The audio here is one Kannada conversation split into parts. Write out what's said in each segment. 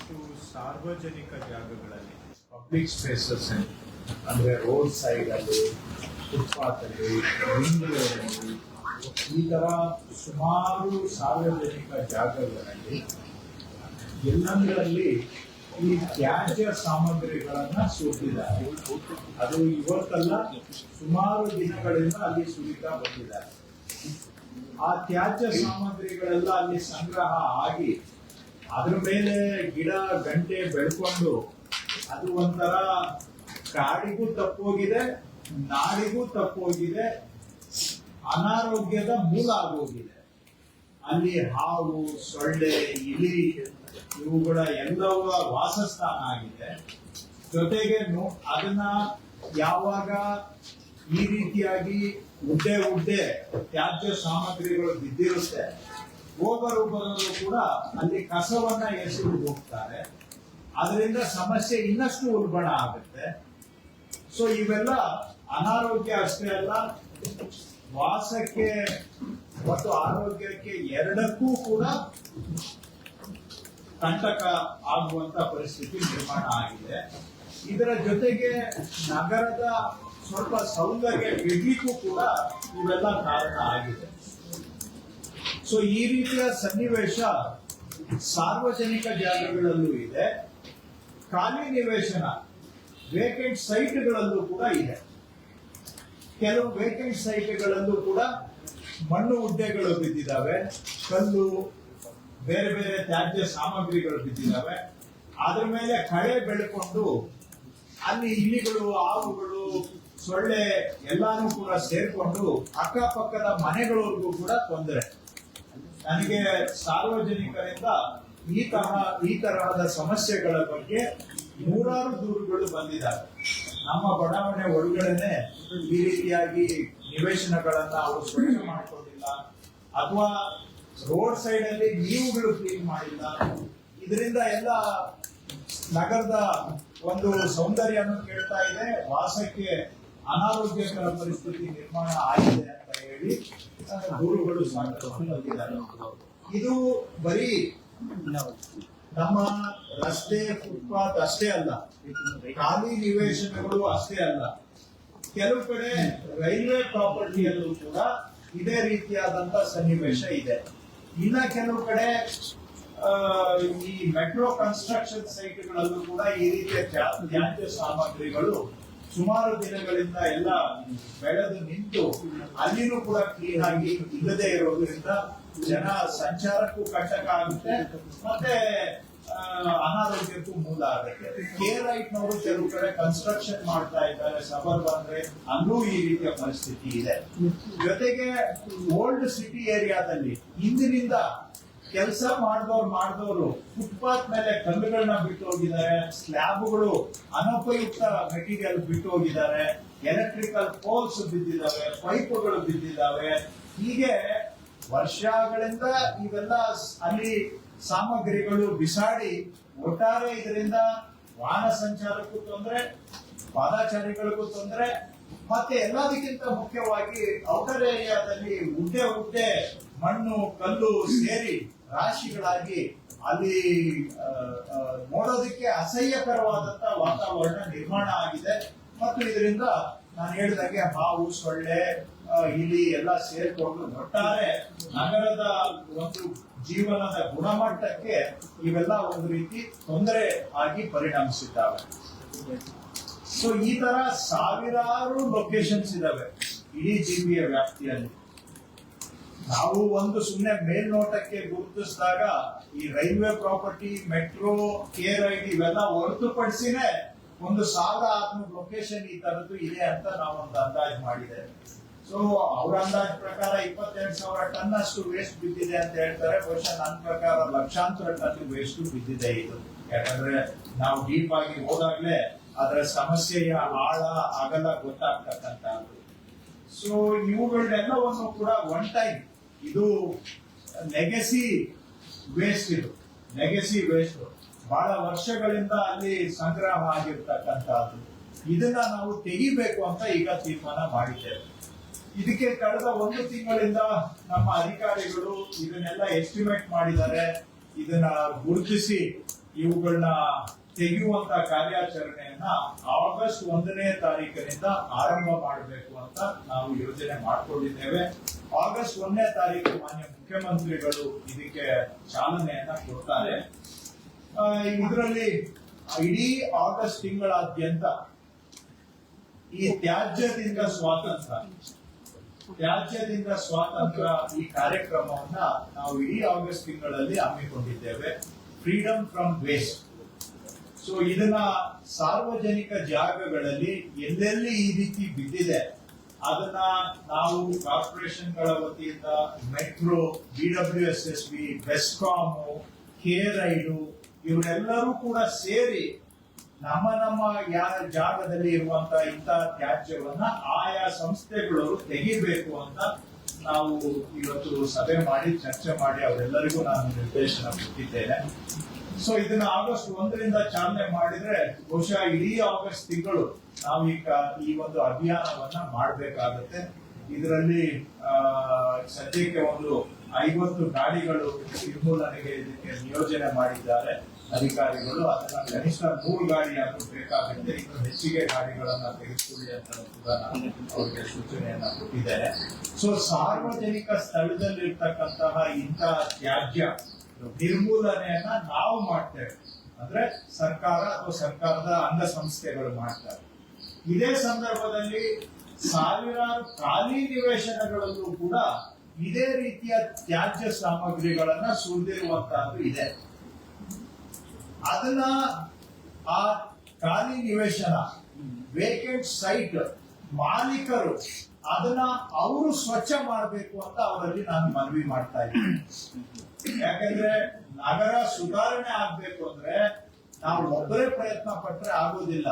ಮತ್ತು ಸಾರ್ವಜನಿಕ ಜಾಗಗಳಲ್ಲಿ ಪಬ್ಲಿಕ್ ಸ್ಪೇಸಸ್ ಅಂದರೆ ರೋಡ್ ಸೈಡಲ್ಲಿ, ಫುಟ್ಪಾತಲ್ಲಿ, ರಿಂಗ್ ರೋಡಲ್ಲಿ, ಈ ಥರ ಸುಮಾರು ಸಾರ್ವಜನಿಕ ಜಾಗಗಳಲ್ಲಿ ಎಲ್ಲಂದರಲ್ಲಿ ಈ ತ್ಯಾಜ್ಯ ಸಾಮಗ್ರಿಗಳನ್ನು ಸುಟ್ಟಿದ್ದಾರೆ. ಅದು ಇವತ್ತಲ್ಲ, ಸುಮಾರು ದಿನಗಳಿಂದ ಅಲ್ಲಿ ಸುರಿತಾ ಬಂದಿದ್ದಾರೆ. ಆ ತ್ಯಾಜ್ಯ ಸಾಮಗ್ರಿಗಳೆಲ್ಲ ಅಲ್ಲಿ ಸಂಗ್ರಹ ಆಗಿ ಅದ್ರ ಮೇಲೆ ಗಿಡ ಗಂಟೆ ಬೆಳ್ಕೊಂಡು ಅದು ಒಂಥರ ಕಾಡಿಗೂ ತಪ್ಪೋಗಿದೆ, ನಾಡಿಗೂ ತಪ್ಪೋಗಿದೆ, ಅನಾರೋಗ್ಯದ ಮೂಲ ಆಗೋಗಿದೆ. ಅಲ್ಲಿ ಹಾವು, ಸೊಳ್ಳೆ, ಇಲಿ ಇವುಗಳ ಎಲ್ಲವೂ ವಾಸಸ್ಥಾನ ಆಗಿದೆ. ಜೊತೆಗೆ ಅದನ್ನ ಯಾವಾಗ ಈ ರೀತಿಯಾಗಿ ಉಡ್ಡೆ ತ್ಯಾಜ್ಯ ಸಾಮಗ್ರಿಗಳು ಬಿದ್ದಿರುತ್ತೆ, ಒಬ್ಬರು ಕೂಡ ಅಲ್ಲಿ ಕಸವನ್ನ ಎಸೆದು ಹೋಗ್ತಾರೆ. ಅದರಿಂದ ಸಮಸ್ಯೆ ಇನ್ನಷ್ಟು ಉಲ್ಬಣ ಆಗುತ್ತೆ. ಸೊ ಇವೆಲ್ಲ ಅನಾರೋಗ್ಯ ಅಷ್ಟೇ ಅಲ್ಲ, ವಾಸಕ್ಕೆ ಮತ್ತು ಆರೋಗ್ಯಕ್ಕೆ ಎರಡಕ್ಕೂ ಕೂಡ ಕಂಟಕ ಆಗುವಂತ ಪರಿಸ್ಥಿತಿ ನಿರ್ಮಾಣ ಆಗಿದೆ. ಇದರ ಜೊತೆಗೆ ನಗರದ ಸ್ವಲ್ಪ ಸೌಂದರ್ಯ ಕೆಡಲಿಕ್ಕೂ ಕೂಡ ಇವೆಲ್ಲ ಕಾರಣ ಆಗಿದೆ. ಸೊ ಈ ರೀತಿಯ ಸನ್ನಿವೇಶ ಸಾರ್ವಜನಿಕ ಜಾಗಗಳಲ್ಲೂ ಇದೆ, ಖಾಲಿ ನಿವೇಶನ ವೇಕೆಂಟ್ ಸೈಟ್ಗಳಲ್ಲೂ ಕೂಡ ಇದೆ. ಕೆಲವು ವೇಕೆಂಟ್ ಸೈಟ್ಗಳಲ್ಲೂ ಕೂಡ ಮಣ್ಣು ಉಡ್ಡೆಗಳು ಬಿದ್ದಿದ್ದಾವೆ, ಕಲ್ಲು, ಬೇರೆ ಬೇರೆ ತ್ಯಾಜ್ಯ ಸಾಮಗ್ರಿಗಳು ಬಿದ್ದಿದ್ದಾವೆ. ಅದ್ರ ಮೇಲೆ ಕಳೆ ಬೆಳ್ಕೊಂಡು ಅಲ್ಲಿ ಇಲಿಗಳು, ಹಾವುಗಳು, ಸೊಳ್ಳೆ ಎಲ್ಲಾನು ಕೂಡ ಸೇರ್ಕೊಂಡು ಅಕ್ಕಪಕ್ಕದ ಮನೆಗಳವರೆಗೂ ಕೂಡ ತೊಂದರೆ. ನನಗೆ ಸಾರ್ವಜನಿಕರಿಂದ ಈ ತರಹದ ಸಮಸ್ಯೆಗಳ ಬಗ್ಗೆ ನೂರಾರು ದೂರುಗಳು ಬಂದಿದ್ದಾವೆ. ನಮ್ಮ ಬಡಾವಣೆ ಒಳಗಡೆನೆ ಈ ರೀತಿಯಾಗಿ ನಿವೇಶನಗಳನ್ನ ಅವರು ಸ್ವಚ್ಛ ಮಾಡಿಕೊಂಡಿಲ್ಲ, ಅಥವಾ ರೋಡ್ ಸೈಡ್ ಅಲ್ಲಿ ನೀವುಗಳು ಕ್ಲೀನ್ ಮಾಡಿಲ್ಲ. ಇದರಿಂದ ಎಲ್ಲ ನಗರದ ಒಂದು ಸೌಂದರ್ಯನೂ ಕೇಳ್ತಾ ಇದೆ, ವಾಸಕ್ಕೆ ಅನಾರೋಗ್ಯಕರ ಪರಿಸ್ಥಿತಿ ನಿರ್ಮಾಣ ಆಗಿದೆ ಅಂತ ಹೇಳಿ ದೂರುಗಳು ಸಾಕಷ್ಟು ಬಂದಿದ್ದಾರೆ. ಇದು ಬರೀ ನಮ್ಮ ರಸ್ತೆ, ಫುಟ್ಪಾತ್ ಅಷ್ಟೇ ಅಲ್ಲ, ಖಾಲಿ ನಿವೇಶನಗಳು ಅಷ್ಟೇ ಅಲ್ಲ, ಕೆಲವು ಕಡೆ ರೈಲ್ವೆ ಪ್ರಾಪರ್ಟಿಯಲ್ಲೂ ಕೂಡ ಇದೇ ರೀತಿಯಾದಂತ ಸನ್ನಿವೇಶ ಇದೆ. ಇನ್ನ ಕೆಲವು ಕಡೆ ಈ ಮೆಟ್ರೋ ಕನ್ಸ್ಟ್ರಕ್ಷನ್ ಸೈಟ್ಗಳಲ್ಲೂ ಕೂಡ ಈ ರೀತಿಯ ತ್ಯಾಜ್ಯ ಸಾಮಗ್ರಿಗಳು ಸುಮಾರು ದಿನಗಳಿಂದ ಎಲ್ಲ ಬೆಳೆದು ನಿಂತು ಅಲ್ಲಿನೂ ಕೂಡ ಕ್ಲೀನ್ ಆಗಿ ಇಲ್ಲದೆ ಇರೋದ್ರಿಂದ ಜನ ಸಂಚಾರಕ್ಕೂ ಕಂಟಕ ಆಗುತ್ತೆ, ಮತ್ತೆ ಅನಾರೋಗ್ಯಕ್ಕೂ ಮೂಲ ಆಗುತ್ತೆ. ಕೇರೈಟ್ನವರು ಕೆಲವು ಕಡೆ ಕನ್ಸ್ಟ್ರಕ್ಷನ್ ಮಾಡ್ತಾ ಇದ್ದಾರೆ, ಸಬರ್ಬನ್ ಅಲ್ಲೂ ಈ ರೀತಿಯ ಪರಿಸ್ಥಿತಿ ಇದೆ. ಜೊತೆಗೆ ಓಲ್ಡ್ ಸಿಟಿ ಏರಿಯಾದಲ್ಲಿ ಇಂದಿನಿಂದ ಕೆಲಸ ಮಾಡಿದವರು ಫುಟ್ಪಾತ್ ಮೇಲೆ ಕಲ್ಲುಗಳನ್ನ ಬಿಟ್ಟು ಹೋಗಿದ್ದಾರೆ, ಸ್ಲ್ಯಾಬ್ಗಳು ಅನುಪಯುಕ್ತ ಮೆಟೀರಿಯಲ್ ಬಿಟ್ಟು ಹೋಗಿದ್ದಾರೆ, ಎಲೆಕ್ಟ್ರಿಕಲ್ ಪೋಲ್ಸ್ ಬಿದ್ದಿದ್ದಾವೆ, ಪೈಪ್ಗಳು ಬಿದ್ದಿದ್ದಾವೆ. ಹೀಗೆ ವರ್ಷಗಳಿಂದ ಇವೆಲ್ಲ ಅಲ್ಲಿ ಸಾಮಗ್ರಿಗಳು ಬಿಸಾಡಿ ಒಟ್ಟಾರೆ ಇದರಿಂದ ವಾಹನ ಸಂಚಾರಕ್ಕೂ ತೊಂದರೆ, ಪಾದಚಾರಿಗಳಿಗೂ ತೊಂದರೆ, ಮತ್ತೆ ಎಲ್ಲದಕ್ಕಿಂತ ಮುಖ್ಯವಾಗಿ ಔಟರ್ ಏರಿಯಾದಲ್ಲಿ ಉಡ್ಡೆ ಮಣ್ಣು ಕಲ್ಲು ಸೇರಿ ರಾಶಿಗಳಾಗಿ ಅಲ್ಲಿ ನೋಡೋದಕ್ಕೆ ಅಸಹ್ಯಕರವಾದಂತ ವಾತಾವರಣ ನಿರ್ಮಾಣ ಆಗಿದೆ. ಮತ್ತು ಇದರಿಂದ ನಾನು ಹೇಳಿದಾಗೆ ಹಾವು, ಸೊಳ್ಳೆ, ಇಲಿ ಎಲ್ಲ ಸೇರ್ಕೊಂಡು ಒಟ್ಟಾರೆ ನಗರದ ಒಂದು ಜೀವನದ ಗುಣಮಟ್ಟಕ್ಕೆ ಇವೆಲ್ಲ ಒಂದು ರೀತಿ ತೊಂದರೆ ಆಗಿ ಪರಿಣಮಿಸಿದ್ದಾವೆ. ಸೊ ಈ ತರ ಸಾವಿರಾರು ಲೊಕೇಶನ್ಸ್ ಇದಾವೆ ಇಡೀ ಜಿಬಿಯ ವ್ಯಾಪ್ತಿಯಲ್ಲಿ. ನಾವು ಒಂದು ಸುಮ್ಮನೆ ಮೇಲ್ನೋಟಕ್ಕೆ ಗುರುತಿಸಿದಾಗ ಈ ರೈಲ್ವೆ ಪ್ರಾಪರ್ಟಿ, ಮೆಟ್ರೋ, KRID ಇವೆಲ್ಲ ಹೊರತುಪಡಿಸಿನೇ 1600 ಲೊಕೇಶನ್ ಈ ತರದ್ದು ಇದೆ ಅಂತ ನಾವೊಂದು ಅಂದಾಜು ಮಾಡಿದ್ದೇವೆ. ಸೊ ಅವ್ರ ಅಂದಾಜು ಪ್ರಕಾರ 22,000 ಟನ್ ಅಷ್ಟು ವೇಸ್ಟ್ ಬಿದ್ದಿದೆ ಅಂತ ಹೇಳ್ತಾರೆ. ಬಹುಶಃ ನನ್ನ ಪ್ರಕಾರ ಲಕ್ಷಾಂತರ ಟನ್ ವೇಸ್ಟ್ ಬಿದ್ದಿದೆ ಇದು. ಯಾಕಂದ್ರೆ ನಾವು ಡೀಪ್ ಆಗಿ ಹೋದಾಗ್ಲೇ ಅದರ ಸಮಸ್ಯೆಯ ಆಳ ಅಗಲ ಗೊತ್ತಾಗ್ತಕ್ಕಂಥದ್ದು. ಸೊ ಇವುಗಳನ್ನೆಲ್ಲವನ್ನು ಕೂಡ ಒನ್ ಟೈಮ್ ಇದು ಲೆಗಸಿ ವೇಸ್ಟ್, ಇದು ಲೆಗಸಿ ವೇಸ್ಟ್ ಬಹಳ ವರ್ಷಗಳಿಂದ ಅಲ್ಲಿ ಸಂಗ್ರಹ ಆಗಿರ್ತಕ್ಕಂಥದ್ದು. ಇದನ್ನ ನಾವು ತೆಗಿಬೇಕು ಅಂತ ಈಗ ತೀರ್ಮಾನ ಮಾಡಿದ್ದೇವೆ. ಇದಕ್ಕೆ ಕಳೆದ 1 ತಿಂಗಳಿಂದ ನಮ್ಮ ಅಧಿಕಾರಿಗಳು ಇದನ್ನೆಲ್ಲ ಎಸ್ಟಿಮೇಟ್ ಮಾಡಿದ್ದಾರೆ. ಇದನ್ನ ಗುರುತಿಸಿ ಇವುಗಳನ್ನ ತೆಗೆಯುವಂತ ಕಾರ್ಯಾಚರಣೆಯನ್ನ ಆಗಸ್ಟ್ 1ನೇ ತಾರೀಕಿನಿಂದ ಆರಂಭ ಮಾಡಬೇಕು ಅಂತ ನಾವು ಯೋಜನೆ ಮಾಡಿಕೊಂಡಿದ್ದೇವೆ. ಆಗಸ್ಟ್ 1ನೇ ತಾರೀಕು ಮಾನ್ಯ ಮುಖ್ಯಮಂತ್ರಿಗಳು ಇದಕ್ಕೆ ಚಾಲನೆಯನ್ನ ಕೊಡ್ತಾರೆ. ಇದರಲ್ಲಿ ಇಡೀ ಆಗಸ್ಟ್ ತಿಂಗಳಾದ್ಯಂತ ಈ ತ್ಯಾಜ್ಯದಿಂದ ಸ್ವಾತಂತ್ರ್ಯ ಈ ಕಾರ್ಯಕ್ರಮವನ್ನ ನಾವು ಇಡೀ ಆಗಸ್ಟ್ ತಿಂಗಳಲ್ಲಿ ಹಮ್ಮಿಕೊಂಡಿದ್ದೇವೆ. Freedom from waste. ಸೊ ಇದನ್ನ ಸಾರ್ವಜನಿಕ ಜಾಗಗಳಲ್ಲಿ ಎಲ್ಲೆಲ್ಲಿ ಈ ರೀತಿ ಬಿದ್ದಿದೆ ಅದನ್ನ ನಾವು ಕಾರ್ಪೊರೇಷನ್ಗಳ ವತಿಯಿಂದ ಮೆಟ್ರೋ, BWSSB, ಬೆಸ್ಕಾಮ್, KRIDE ಇವರೆಲ್ಲರೂ ಕೂಡ ಸೇರಿ ನಮ್ಮ ಜಾಗದಲ್ಲಿ ಇರುವಂತಹ ಇಂತಹ ತ್ಯಾಜ್ಯವನ್ನ ಆಯಾ ಸಂಸ್ಥೆಗಳು ತೆಗಿಬೇಕು ಅಂತ ನಾವು ಇವತ್ತು ಸಭೆ ಮಾಡಿ ಚರ್ಚೆ ಮಾಡಿ ಅವರೆಲ್ಲರಿಗೂ ನಾನು ನಿರ್ದೇಶನ ಕೊಟ್ಟಿದ್ದೇನೆ. ಸೊ ಇದನ್ನ ಆಗಸ್ಟ್ 1ರಿಂದ ಚಾಲನೆ ಮಾಡಿದ್ರೆ ಬಹುಶಃ ಇಡೀ ಆಗಸ್ಟ್ ತಿಂಗಳು ನಾವು ಈ ಒಂದು ಅಭಿಯಾನವನ್ನ ಮಾಡಬೇಕಾಗುತ್ತೆ. ಇದರಲ್ಲಿ ಸದ್ಯಕ್ಕೆ ಒಂದು 50 ಗಾಡಿಗಳು ನಿರ್ಮೂಲನೆಗೆ ಇದಕ್ಕೆ ನಿಯೋಜನೆ ಮಾಡಿದ್ದಾರೆ ಅಧಿಕಾರಿಗಳು. ಅದನ್ನ ಕನಿಷ್ಠ 100 ಗಾಡಿ ಆದ್ರೂ ಬೇಕಾಗುತ್ತೆ. ಇನ್ನು ಹೆಚ್ಚಿಗೆ ಗಾಡಿಗಳನ್ನ ತೆಗೆದುಕೊಳ್ಳಿ ಅಂತ ಕೂಡ ನಾನು ಅವರಿಗೆ ಸೂಚನೆಯನ್ನ ಕೊಟ್ಟಿದ್ದೇನೆ. ಸೊ ಸಾರ್ವಜನಿಕ ಸ್ಥಳದಲ್ಲಿರ್ತಕ್ಕಂತಹ ಇಂತಹ ತ್ಯಾಜ್ಯ ನಿರ್ಮೂಲನೆಯನ್ನ ನಾವು ಮಾಡ್ತೇವೆ, ಅಂದ್ರೆ ಸರ್ಕಾರ ಅಥವಾ ಸರ್ಕಾರದ ಅಂಗಸಂಸ್ಥೆಗಳು ಮಾಡ್ತಾರೆ. ಇದೇ ಸಂದರ್ಭದಲ್ಲಿ ಸಾವಿರಾರು ಖಾಲಿ ನಿವೇಶನಗಳಲ್ಲೂ ಕೂಡ ಇದೇ ರೀತಿಯ ತ್ಯಾಜ್ಯ ಸಾಮಗ್ರಿಗಳನ್ನ ಸುರಿದಿರುವಂತಹದ್ದು ಇದೆ. ಅದನ್ನ ಆ ಖಾಲಿ ನಿವೇಶನ ವೇಕೆಂಟ್ ಸೈಟ್ ಮಾಲೀಕರು ಅದನ್ನ ಅವರು ಸ್ವಚ್ಛ ಮಾಡಬೇಕು ಅಂತ ಅವರಲ್ಲಿ ನಾನು ಮನವಿ ಮಾಡ್ತಾ ಇದ್ದೀನಿ. ಯಾಕಂದ್ರೆ ನಗರ ಸುಧಾರಣೆ ಆಗ್ಬೇಕು ಅಂದ್ರೆ ನಾವು ಒಬ್ಬರೇ ಪ್ರಯತ್ನ ಪಟ್ರೆ ಆಗೋದಿಲ್ಲ,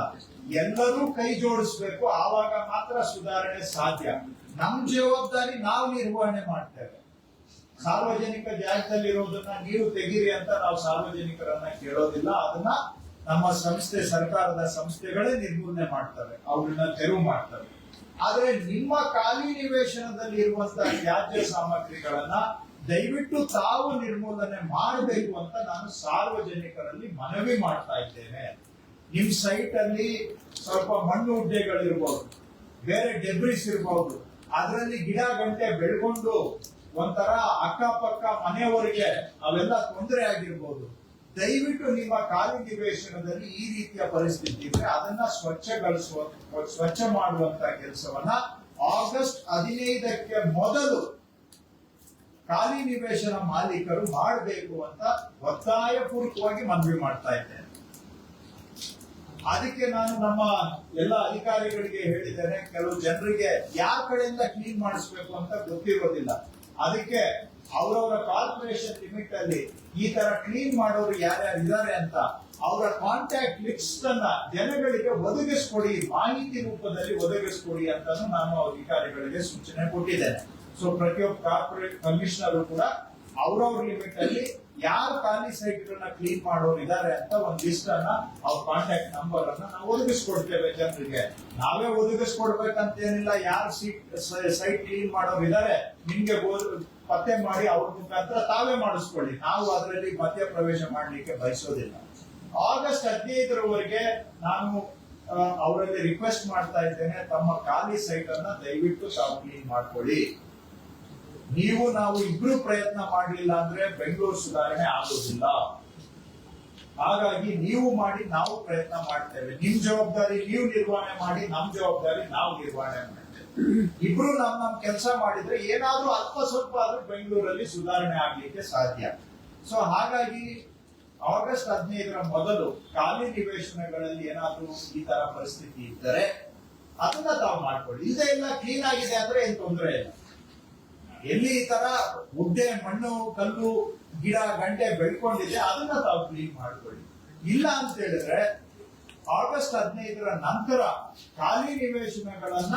ಎಲ್ಲರೂ ಕೈ ಜೋಡಿಸ್ಬೇಕು. ಆವಾಗ ಮಾತ್ರ ಸುಧಾರಣೆ ಸಾಧ್ಯ. ನಮ್ ಜವಾಬ್ದಾರಿ ನಾವು ನಿರ್ವಹಣೆ ಮಾಡ್ತೇವೆ. ಸಾರ್ವಜನಿಕ ಜಾಗದಲ್ಲಿರೋದನ್ನ ನೀವು ತೆಗೀರಿ ಅಂತ ನಾವು ಸಾರ್ವಜನಿಕರನ್ನ ಕೇಳೋದಿಲ್ಲ. ಅದನ್ನ ನಮ್ಮ ಸಂಸ್ಥೆ, ಸರ್ಕಾರದ ಸಂಸ್ಥೆಗಳೇ ನಿರ್ಮೂಲನೆ ಮಾಡ್ತವೆ, ಅವ್ರನ್ನ ತೆರವು ಮಾಡ್ತವೆ. ಆದ್ರೆ ನಿಮ್ಮ ಖಾಲಿ ನಿವೇಶನದಲ್ಲಿ ಇರುವಂತಹ ತ್ಯಾಜ್ಯ ಸಾಮಗ್ರಿಗಳನ್ನ ದಯವಿಟ್ಟು ತಾವು ನಿರ್ಮೂಲನೆ ಮಾಡಬೇಕು ಅಂತ ನಾನು ಸಾರ್ವಜನಿಕರಲ್ಲಿ ಮನವಿ ಮಾಡ್ತಾ ಇದ್ದೇನೆ. ನಿಮ್ ಸೈಟ್ ಅಲ್ಲಿ ಸ್ವಲ್ಪ ಮಣ್ಣು ಉಡ್ಡೆಗಳಿರ್ಬಹುದು, ಬೇರೆ ಡೆಬ್ರಿಸ್ ಇರಬಹುದು, ಅದರಲ್ಲಿ ಗಿಡ ಗಂಟೆ ಬೆಳ್ಕೊಂಡು ಒಂಥರ ಅಕ್ಕಪಕ್ಕ ಮನೆಯವರಿಗೆ ಅವೆಲ್ಲ ತೊಂದರೆ ಆಗಿರ್ಬೋದು. ದಯವಿಟ್ಟು ನಿಮ್ಮ ಖಾಲಿ ನಿವೇಶನದಲ್ಲಿ ಈ ರೀತಿಯ ಪರಿಸ್ಥಿತಿ ಇದ್ರೆ ಅದನ್ನ ಸ್ವಚ್ಛ ಮಾಡುವಂತ ಕೆಲಸವನ್ನ ಆಗಸ್ಟ್ 15ಕ್ಕೆ ಮೊದಲು ಖಾಲಿ ನಿವೇಶನ ಮಾಲೀಕರು ಮಾಡಬೇಕು ಅಂತ ಒತ್ತಾಯಪೂರ್ವಕವಾಗಿ ಮನವಿ ಮಾಡ್ತಾ ಇದ್ದೇನೆ. ಅದಕ್ಕೆ ನಾನು ನಮ್ಮ ಎಲ್ಲ ಅಧಿಕಾರಿಗಳಿಗೆ ಹೇಳಿದ್ದೇನೆ. ಕೆಲವು ಜನರಿಗೆ ಯಾವ ಕಡೆಯಿಂದ ಕ್ಲೀನ್ ಮಾಡಿಸ್ಬೇಕು ಅಂತ ಗೊತ್ತಿರೋದಿಲ್ಲ. ಅದಕ್ಕೆ ಅವರವರ ಕಾರ್ಪೊರೇಷನ್ ಲಿಮಿಟ್ ಅಲ್ಲಿ ಈ ತರ ಕ್ಲೀನ್ ಮಾಡೋರು ಯಾರ್ಯಾರು ಇದ್ದಾರೆ ಅಂತ ಅವರ ಕಾಂಟ್ಯಾಕ್ಟ್ ಲಿಸ್ಟ್ ಅನ್ನ ಜನಗಳಿಗೆ ಒದಗಿಸ್ಕೊಡಿ, ಮಾಹಿತಿ ರೂಪದಲ್ಲಿ ಒದಗಿಸ್ಕೊಡಿ ಅಂತ ನಾನು ಅಧಿಕಾರಿಗಳಿಗೆ ಸೂಚನೆ ಕೊಟ್ಟಿದ್ದೇನೆ. ಸೊ ಪ್ರತಿಯೊಬ್ಬ ಕಾರ್ಪೊರೇಟ್ ಕಮಿಷನರ್ ಕೂಡ ಅವ್ರವ್ರ ಲಿಮಿಟ್ ಅಲ್ಲಿ ಯಾರು ಖಾಲಿ ಸೈಟ್ ಗಳನ್ನ ಕ್ಲೀನ್ ಮಾಡೋರು ಇದ್ದಾರೆ ಅಂತ ಒಂದು ಲಿಸ್ಟ್ ಅನ್ನ, ಅವ್ರ ಕಾಂಟ್ಯಾಕ್ಟ್ ನಂಬರ್ ಅನ್ನ ನಾವು ಒದಗಿಸ್ಕೊಡ್ತೇವೆ ಜನರಿಗೆ. ನಾವೇ ಒದಗಿಸ್ಕೊಡ್ಬೇಕಂತ ಏನಿಲ್ಲ. ಯಾರು ಸೈಟ್ ಕ್ಲೀನ್ ಮಾಡೋರು ಇದ್ದಾರೆ ನಿಮ್ಗೆ ಪತ್ತೆ ಮಾಡಿ ಅವ್ರ ಮುಖಾಂತರ ತಾವೇ ಮಾಡಿಸ್ಕೊಳ್ಳಿ. ನಾವು ಅದರಲ್ಲಿ ಮಧ್ಯ ಪ್ರವೇಶ ಮಾಡ್ಲಿಕ್ಕೆ ಬಯಸೋದಿಲ್ಲ. ಆಗಸ್ಟ್ 15ರವರೆಗೆ ನಾನು ಅವರಲ್ಲಿ ರಿಕ್ವೆಸ್ಟ್ ಮಾಡ್ತಾ ಇದ್ದೇನೆ, ತಮ್ಮ ಖಾಲಿ ಸೈಟ್ ಅನ್ನ ದಯವಿಟ್ಟು ತಾವು ಕ್ಲೀನ್ ಮಾಡ್ಕೊಳ್ಳಿ. ನಾವು ಇಬ್ರು ಪ್ರಯತ್ನ ಮಾಡಲಿಲ್ಲ ಅಂದ್ರೆ ಬೆಂಗಳೂರು ಸುಧಾರಣೆ ಆಗೋದಿಲ್ಲ. ಹಾಗಾಗಿ ನೀವು ಮಾಡಿ, ನಾವು ಪ್ರಯತ್ನ ಮಾಡ್ತೇವೆ. ನಿಮ್ ಜವಾಬ್ದಾರಿ ನೀವು ನಿರ್ವಹಣೆ ಮಾಡಿ, ನಮ್ ಜವಾಬ್ದಾರಿ ನಾವು ನಿರ್ವಹಣೆ ಮಾಡ್ತೇವೆ. ಇಬ್ರು ನಮ್ ಕೆಲಸ ಮಾಡಿದ್ರೆ ಏನಾದ್ರೂ ಅಲ್ಪ ಸ್ವಲ್ಪ ಆದ್ರೂ ಬೆಂಗಳೂರಲ್ಲಿ ಸುಧಾರಣೆ ಆಗ್ಲಿಕ್ಕೆ ಸಾಧ್ಯ. ಸೊ ಹಾಗಾಗಿ ಆಗಸ್ಟ್ 15ರ ಮೊದಲು ಖಾಲಿ ನಿವೇಶನಗಳಲ್ಲಿ ಏನಾದ್ರೂ ಈ ತರ ಪರಿಸ್ಥಿತಿ ಇದ್ದರೆ ಅದನ್ನ ತಾವು ಮಾಡ್ಕೊಳ್ಳಿ. ಇದೆಲ್ಲ ಕ್ಲೀನ್ ಆಗಿದೆ ಅಂದ್ರೆ ಏನ್ ತೊಂದರೆ ಇಲ್ಲ. ಎಲ್ಲಿ ಈ ತರ ಉಡ್ಡೆ, ಮಣ್ಣು, ಕಲ್ಲು, ಗಿಡ ಗಂಟೆ ಬೆಳ್ಕೊಂಡಿದೆ ಅದನ್ನ ತಾವು ಕ್ಲೀನ್ ಮಾಡ್ಕೊಳ್ಳಿ. ಇಲ್ಲ ಅಂತ ಹೇಳಿದ್ರೆ ಆಗಸ್ಟ್ 15ರ ನಂತರ ಖಾಲಿ ನಿವೇಶನಗಳನ್ನ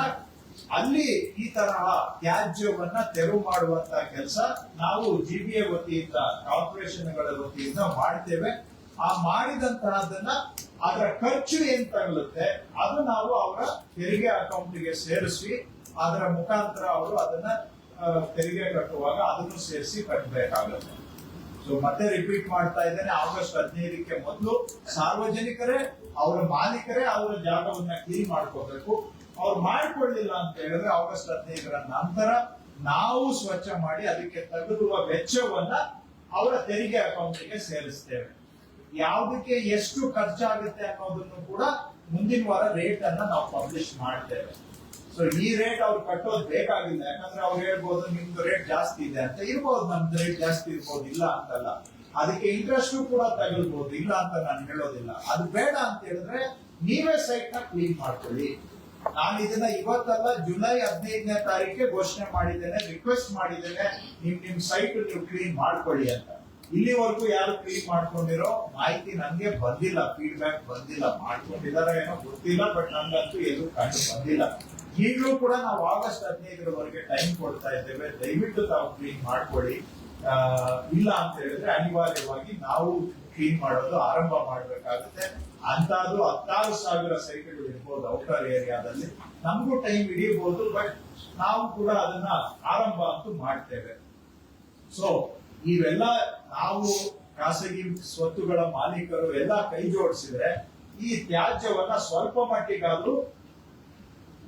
ಅಲ್ಲಿ ಈ ತರಹ ತ್ಯಾಜ್ಯವನ್ನ ತೆರವು ಮಾಡುವಂತ ಕೆಲಸ ನಾವು GBA ವತಿಯಿಂದ, ಕಾರ್ಪೊರೇಷನ್ಗಳ ವತಿಯಿಂದ ಮಾಡ್ತೇವೆ. ಆ ಮಾಡಿದಂತಹದನ್ನ ಅದರ ಖರ್ಚು ಏನ್ ತಗಲುತ್ತೆ ಅದು ನಾವು ಅವರ ತೆರಿಗೆ ಅಕೌಂಟ್ಗೆ ಸೇರಿಸಿ ಅದರ ಮುಖಾಂತರ ಅವರು ಅದನ್ನ ತೆರಿಗೆ ಕಟ್ಟುವಾಗ ಅದನ್ನು ಸೇರಿಸಿ ಕಟ್ಟಬೇಕಾಗುತ್ತೆ. ಸೊ ಮತ್ತೆ ರಿಪೀಟ್ ಮಾಡ್ತಾ ಇದ್ದೇನೆ, ಆಗಸ್ಟ್ 15ಕ್ಕೆ ಮೊದಲು ಸಾರ್ವಜನಿಕರೇ, ಅವರ ಮಾಲೀಕರೇ ಅವರ ಜಾಗವನ್ನ ಕ್ಲೀನ್ ಮಾಡ್ಕೋಬೇಕು. ಅವ್ರು ಮಾಡ್ಕೊಳ್ಳಿಲ್ಲ ಅಂತ ಹೇಳಿದ್ರೆ ಆಗಸ್ಟ್ 15ರ ನಂತರ ನಾವು ಸ್ವಚ್ಛ ಮಾಡಿ ಅದಕ್ಕೆ ತಗುಲುವ ವೆಚ್ಚವನ್ನ ಅವರ ತೆರಿಗೆ ಅಕೌಂಟ್ಗೆ ಸೇರಿಸ್ತೇವೆ. ಯಾವುದಕ್ಕೆ ಎಷ್ಟು ಖರ್ಚಾಗುತ್ತೆ ಅನ್ನೋದನ್ನು ಕೂಡ ಮುಂದಿನ ವಾರ ರೇಟ್ ಅನ್ನ ನಾವು ಪಬ್ಲಿಷ್ ಮಾಡ್ತೇವೆ. ಸೊ ಈ ರೇಟ್ ಅವ್ರು ಕಟ್ಟೋದು ಬೇಕಾಗಿಲ್ಲ, ಯಾಕಂದ್ರೆ ಅವ್ರು ಹೇಳ್ಬೋದು ನಿಮ್ದು ರೇಟ್ ಜಾಸ್ತಿ ಇದೆ ಅಂತ. ಇರ್ಬೋದು, ನಮ್ದು ರೇಟ್ ಜಾಸ್ತಿ ಇರ್ಬೋದು, ಇಲ್ಲ ಅಂತಲ್ಲ. ಅದಕ್ಕೆ ಇಂಟ್ರೆಸ್ಟ್ ಕೂಡ ತಗಲ್ಬಹುದು, ಇಲ್ಲ ಅಂತ ನಾನು ಹೇಳೋದಿಲ್ಲ. ಅದು ಬೇಡ ಅಂತ ಹೇಳಿದ್ರೆ ನೀವೇ ಸೈಟ್ ನ ಕ್ಲೀನ್ ಮಾಡ್ಕೊಳ್ಳಿ. ನಾನು ಇದನ್ನ ಇವತ್ತಲ್ಲ ಜುಲೈ 15ನೇ ತಾರೀಕಿಗೆ ಘೋಷಣೆ ಮಾಡಿದ್ದೇನೆ, ರಿಕ್ವೆಸ್ಟ್ ಮಾಡಿದ್ದೇನೆ, ನಿಮ್ ಸೈಟ್ ನೀವು ಕ್ಲೀನ್ ಮಾಡ್ಕೊಳ್ಳಿ ಅಂತ. ಇಲ್ಲಿವರೆಗೂ ಯಾರು ಕ್ಲೀನ್ ಮಾಡ್ಕೊಂಡಿರೋ ಮಾಹಿತಿ ನನಗೆ ಬಂದಿಲ್ಲ, ಫೀಡ್ಬ್ಯಾಕ್ ಬಂದಿಲ್ಲ. ಮಾಡ್ಕೊಂಡಿದಾರ ಏನೋ ಗೊತ್ತಿಲ್ಲ, ಬಟ್ ನನ್ಗಂತೂ ಎಲ್ಲೂ ಕಂಡು ಬಂದಿಲ್ಲ. ಈಗಲೂ ಕೂಡ ನಾವು ಆಗಸ್ಟ್ 15ರವರೆಗೆ ಟೈಮ್ ಕೊಡ್ತಾ ಇದ್ದೇವೆ, ದಯವಿಟ್ಟು ತಾವು ಕ್ಲೀನ್ ಮಾಡ್ಕೊಳ್ಳಿ. ಇಲ್ಲ ಅಂತ ಹೇಳಿದ್ರೆ ಅನಿವಾರ್ಯವಾಗಿ ನಾವು ಕ್ಲೀನ್ ಮಾಡೋದು ಆರಂಭ ಮಾಡ್ಬೇಕಾಗುತ್ತೆ. ಅಂತಾದ್ರೂ 16,000 ಸೈಟ್ಗಳು ಇರ್ಬೋದು ಔಟರ್ ಏರಿಯಾದಲ್ಲಿ, ನಮಗೂ ಟೈಮ್ ಹಿಡಿಯಬಹುದು, ಬಟ್ ನಾವು ಕೂಡ ಅದನ್ನ ಆರಂಭ ಅಂತೂ ಮಾಡ್ತೇವೆ. ಸೊ ಇವೆಲ್ಲ ನಾವು ಖಾಸಗಿ ಸ್ವತ್ತುಗಳ ಮಾಲೀಕರು ಎಲ್ಲ ಕೈ ಜೋಡಿಸಿದ್ರೆ ಈ ತ್ಯಾಜ್ಯವನ್ನ ಸ್ವಲ್ಪ ಮಟ್ಟಿಗಾದ್ರೂ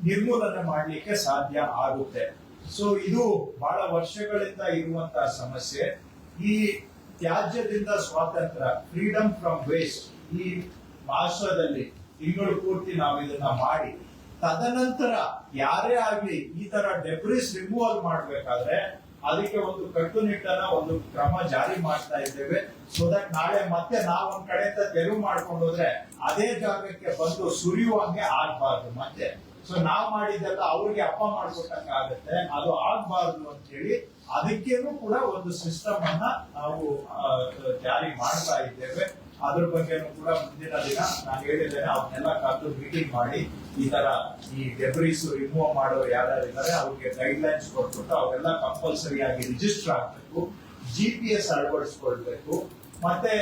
ನಿರ್ಮೂಲನೆ ಮಾಡ್ಲಿಕ್ಕೆ ಸಾಧ್ಯ ಆಗುತ್ತೆ. ಸೊ ಇದು ಬಹಳ ವರ್ಷಗಳಿಂದ ಇರುವಂತಹ ಸಮಸ್ಯೆ. ಈ ತ್ಯಾಜ್ಯದಿಂದ ಸ್ವಾತಂತ್ರ್ಯ, ಫ್ರೀಡಮ್ ಫ್ರಮ್ ವೇಸ್ಟ್, ಈ ಮಾಸದಲ್ಲಿ ತಿಂಗಳು ಪೂರ್ತಿ ನಾವು ಇದನ್ನ ಮಾಡಿ ತದನಂತರ ಯಾರೇ ಆಗ್ಲಿ ಈ ತರ ಡೆಬ್ರಿಸ್ ರಿಮೂವಲ್ ಮಾಡ್ಬೇಕಾದ್ರೆ ಅದಕ್ಕೆ ಒಂದು ಕಟ್ಟುನಿಟ್ಟನ ಒಂದು ಕ್ರಮ ಜಾರಿ ಮಾಡ್ತಾ ಇದ್ದೇವೆ. ಸೊ ದಟ್ ನಾಳೆ ಮತ್ತೆ ನಾವು ಒಂದ್ ಕಡೆಯಿಂದ ತೆರವು ಮಾಡ್ಕೊಂಡು ಹೋದ್ರೆ ಅದೇ ಜಾಗಕ್ಕೆ ಬಂದು ಸುರಿಯುವಂಗೆ ಆಗ್ಬಾರ್ದು ಮತ್ತೆ. ಸೊ ನಾವ್ ಮಾಡಿದ್ದೆಲ್ಲ ಅವ್ರಿಗೆ ಅಪ್ಪ ಮಾಡ್ಕೊಟ್ಟಂಗ ಆಗುತ್ತೆ, ಅದು ಆಗ್ಬಾರ್ದು ಅಂತ ಹೇಳಿ ಅದಕ್ಕೇನು ಕೂಡ ಒಂದು ಸಿಸ್ಟಮ್ ಅನ್ನ ನಾವು ಜಾರಿ ಮಾಡ್ತಾ ಇದ್ದೇವೆ. ಅದ್ರ ಬಗ್ಗೆನೂ ಕೂಡ ಮುಂದಿನ ದಿನ ನಾನು ಹೇಳಿದ್ದೇನೆ, ಅವನ್ನೆಲ್ಲ ಕರೆದು ಮೀಟಿಂಗ್ ಮಾಡಿ ಈ ತರ ಈ ಡೆಬ್ರಿಸ್ ರಿಮೂವ್ ಮಾಡೋರು ಯಾರ್ಯಾರು ಇದ್ದಾರೆ ಅವ್ರಿಗೆ ಗೈಡ್ ಲೈನ್ಸ್ ಕೊಟ್ಬಿಟ್ಟು ಅವರೆಲ್ಲ ಕಂಪಲ್ಸರಿ ಆಗಿ ರಿಜಿಸ್ಟರ್ ಆಗ್ಬೇಕು, GPS ಅಳವಡಿಸ್ಕೊಳ್ಬೇಕು, ಮತ್ತೆ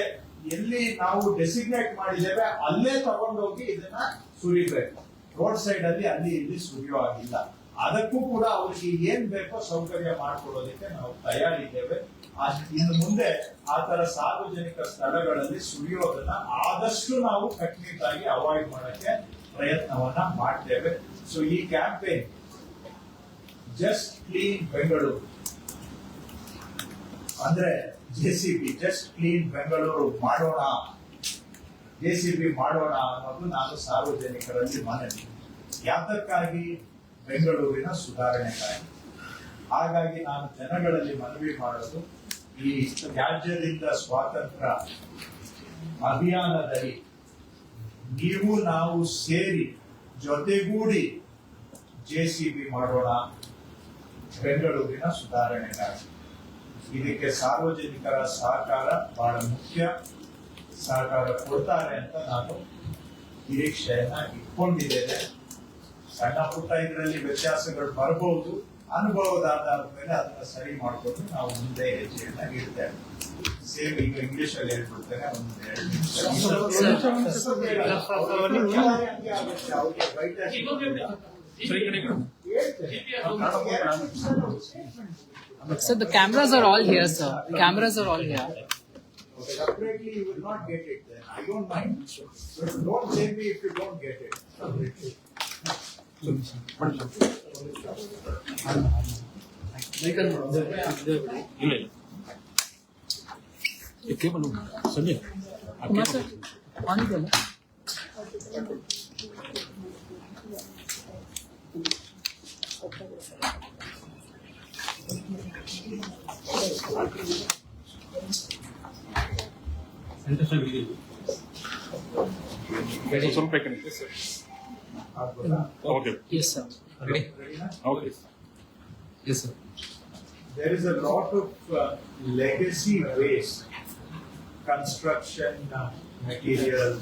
ಎಲ್ಲಿ ನಾವು ಡೆಸಿಗ್ನೇಟ್ ಮಾಡಿದ್ದೇವೆ ಅಲ್ಲೇ ತಗೊಂಡೋಗಿ ಇದನ್ನ ಸುರಿಬೇಕು. ರೋಡ್ ಸೈಡ್ ಅಲ್ಲಿ ಅಲ್ಲಿ ಇಲ್ಲಿ ಸುರಿಯೋ ಆಗಿಲ್ಲ. ಅದಕ್ಕೂ ಕೂಡ ಅವ್ರಿಗೆ ಏನ್ ಬೇಕೋ ಸೌಕರ್ಯ ಮಾಡ್ಕೊಡೋದಕ್ಕೆ ನಾವು ತಯಾರಿದ್ದೇವೆ. ಇನ್ನು ಮುಂದೆ ಆ ತರ ಸಾರ್ವಜನಿಕ ಸ್ಥಳಗಳಲ್ಲಿ ಸುರಿಯೋದನ್ನ ಆದಷ್ಟು ನಾವು ಕಟ್ಟುನಿಟ್ಟಾಗಿ ಅವಾಯ್ಡ್ ಮಾಡಕ್ಕೆ ಪ್ರಯತ್ನವನ್ನ ಮಾಡ್ತೇವೆ. ಸೊ ಈ ಕ್ಯಾಂಪೇನ್ ಜಸ್ಟ್ ಕ್ಲೀನ್ ಬೆಂಗಳೂರು ಅಂದ್ರೆ JCB, ಜಸ್ಟ್ ಕ್ಲೀನ್ ಬೆಂಗಳೂರು ಮಾಡೋಣ, JCB ಮಾಡೋಣ ಅನ್ನೋದು ನಾನು ಸಾರ್ವಜನಿಕರಲ್ಲಿ ಮನವಿ. ಯಾತಕ್ಕಾಗಿ? ಬೆಂಗಳೂರಿನ ಸುಧಾರಣೆಗಾಗಿ. ಹಾಗಾಗಿ ನಾನು ಜನಗಳಲ್ಲಿ ಮನವಿ ಮಾಡೋದು, ಈ ತ್ಯಾಜ್ಯದಿಂದ ಸ್ವಾತಂತ್ರ್ಯ ಅಭಿಯಾನದಲ್ಲಿ ನೀವು ನಾವು ಸೇರಿ ಜೊತೆಗೂಡಿ JCB ಮಾಡೋಣ ಬೆಂಗಳೂರಿನ ಸುಧಾರಣೆಗಾಗಿ. ಇದಕ್ಕೆ ಸಾರ್ವಜನಿಕರ ಸಹಕಾರ ಬಹಳ ಮುಖ್ಯ. ಸಹಕಾರ ಕೊಡ್ತಾರೆ ಅಂತ ನಾನು ನಿರೀಕ್ಷೆಯನ್ನ ಇಟ್ಕೊಂಡಿದ್ದೇನೆ. ಸಣ್ಣ ಪುಟ್ಟ ಇದರಲ್ಲಿ ವ್ಯತ್ಯಾಸಗಳು ಬರಬಹುದು, ಅನುಭವದ ಆಧಾರದ ಮೇಲೆ ಅದನ್ನ ಸರಿ ಮಾಡಿಕೊಂಡು ನಾವು ಮುಂದೆ ಹೆಜ್ಜೆಯನ್ನ ಇಡ್ತೇವೆ. ಸೇಮ್ ಈಗ ಇಂಗ್ಲಿಷ್ ಅಲ್ಲಿ ಹೇಳ್ಬಿಡ್ತೇನೆ, ಒಂದು 2 ನಿಮಿಷ. Sir, the cameras are all here, sir. The cameras are all here. Separately, you will not get it then. I don't mind. But don't say me if you don't get it. Separately. Kumar sir, on the Okay. Yes, sir. Okay. Yes, sir. There is a lot of legacy waste, construction material,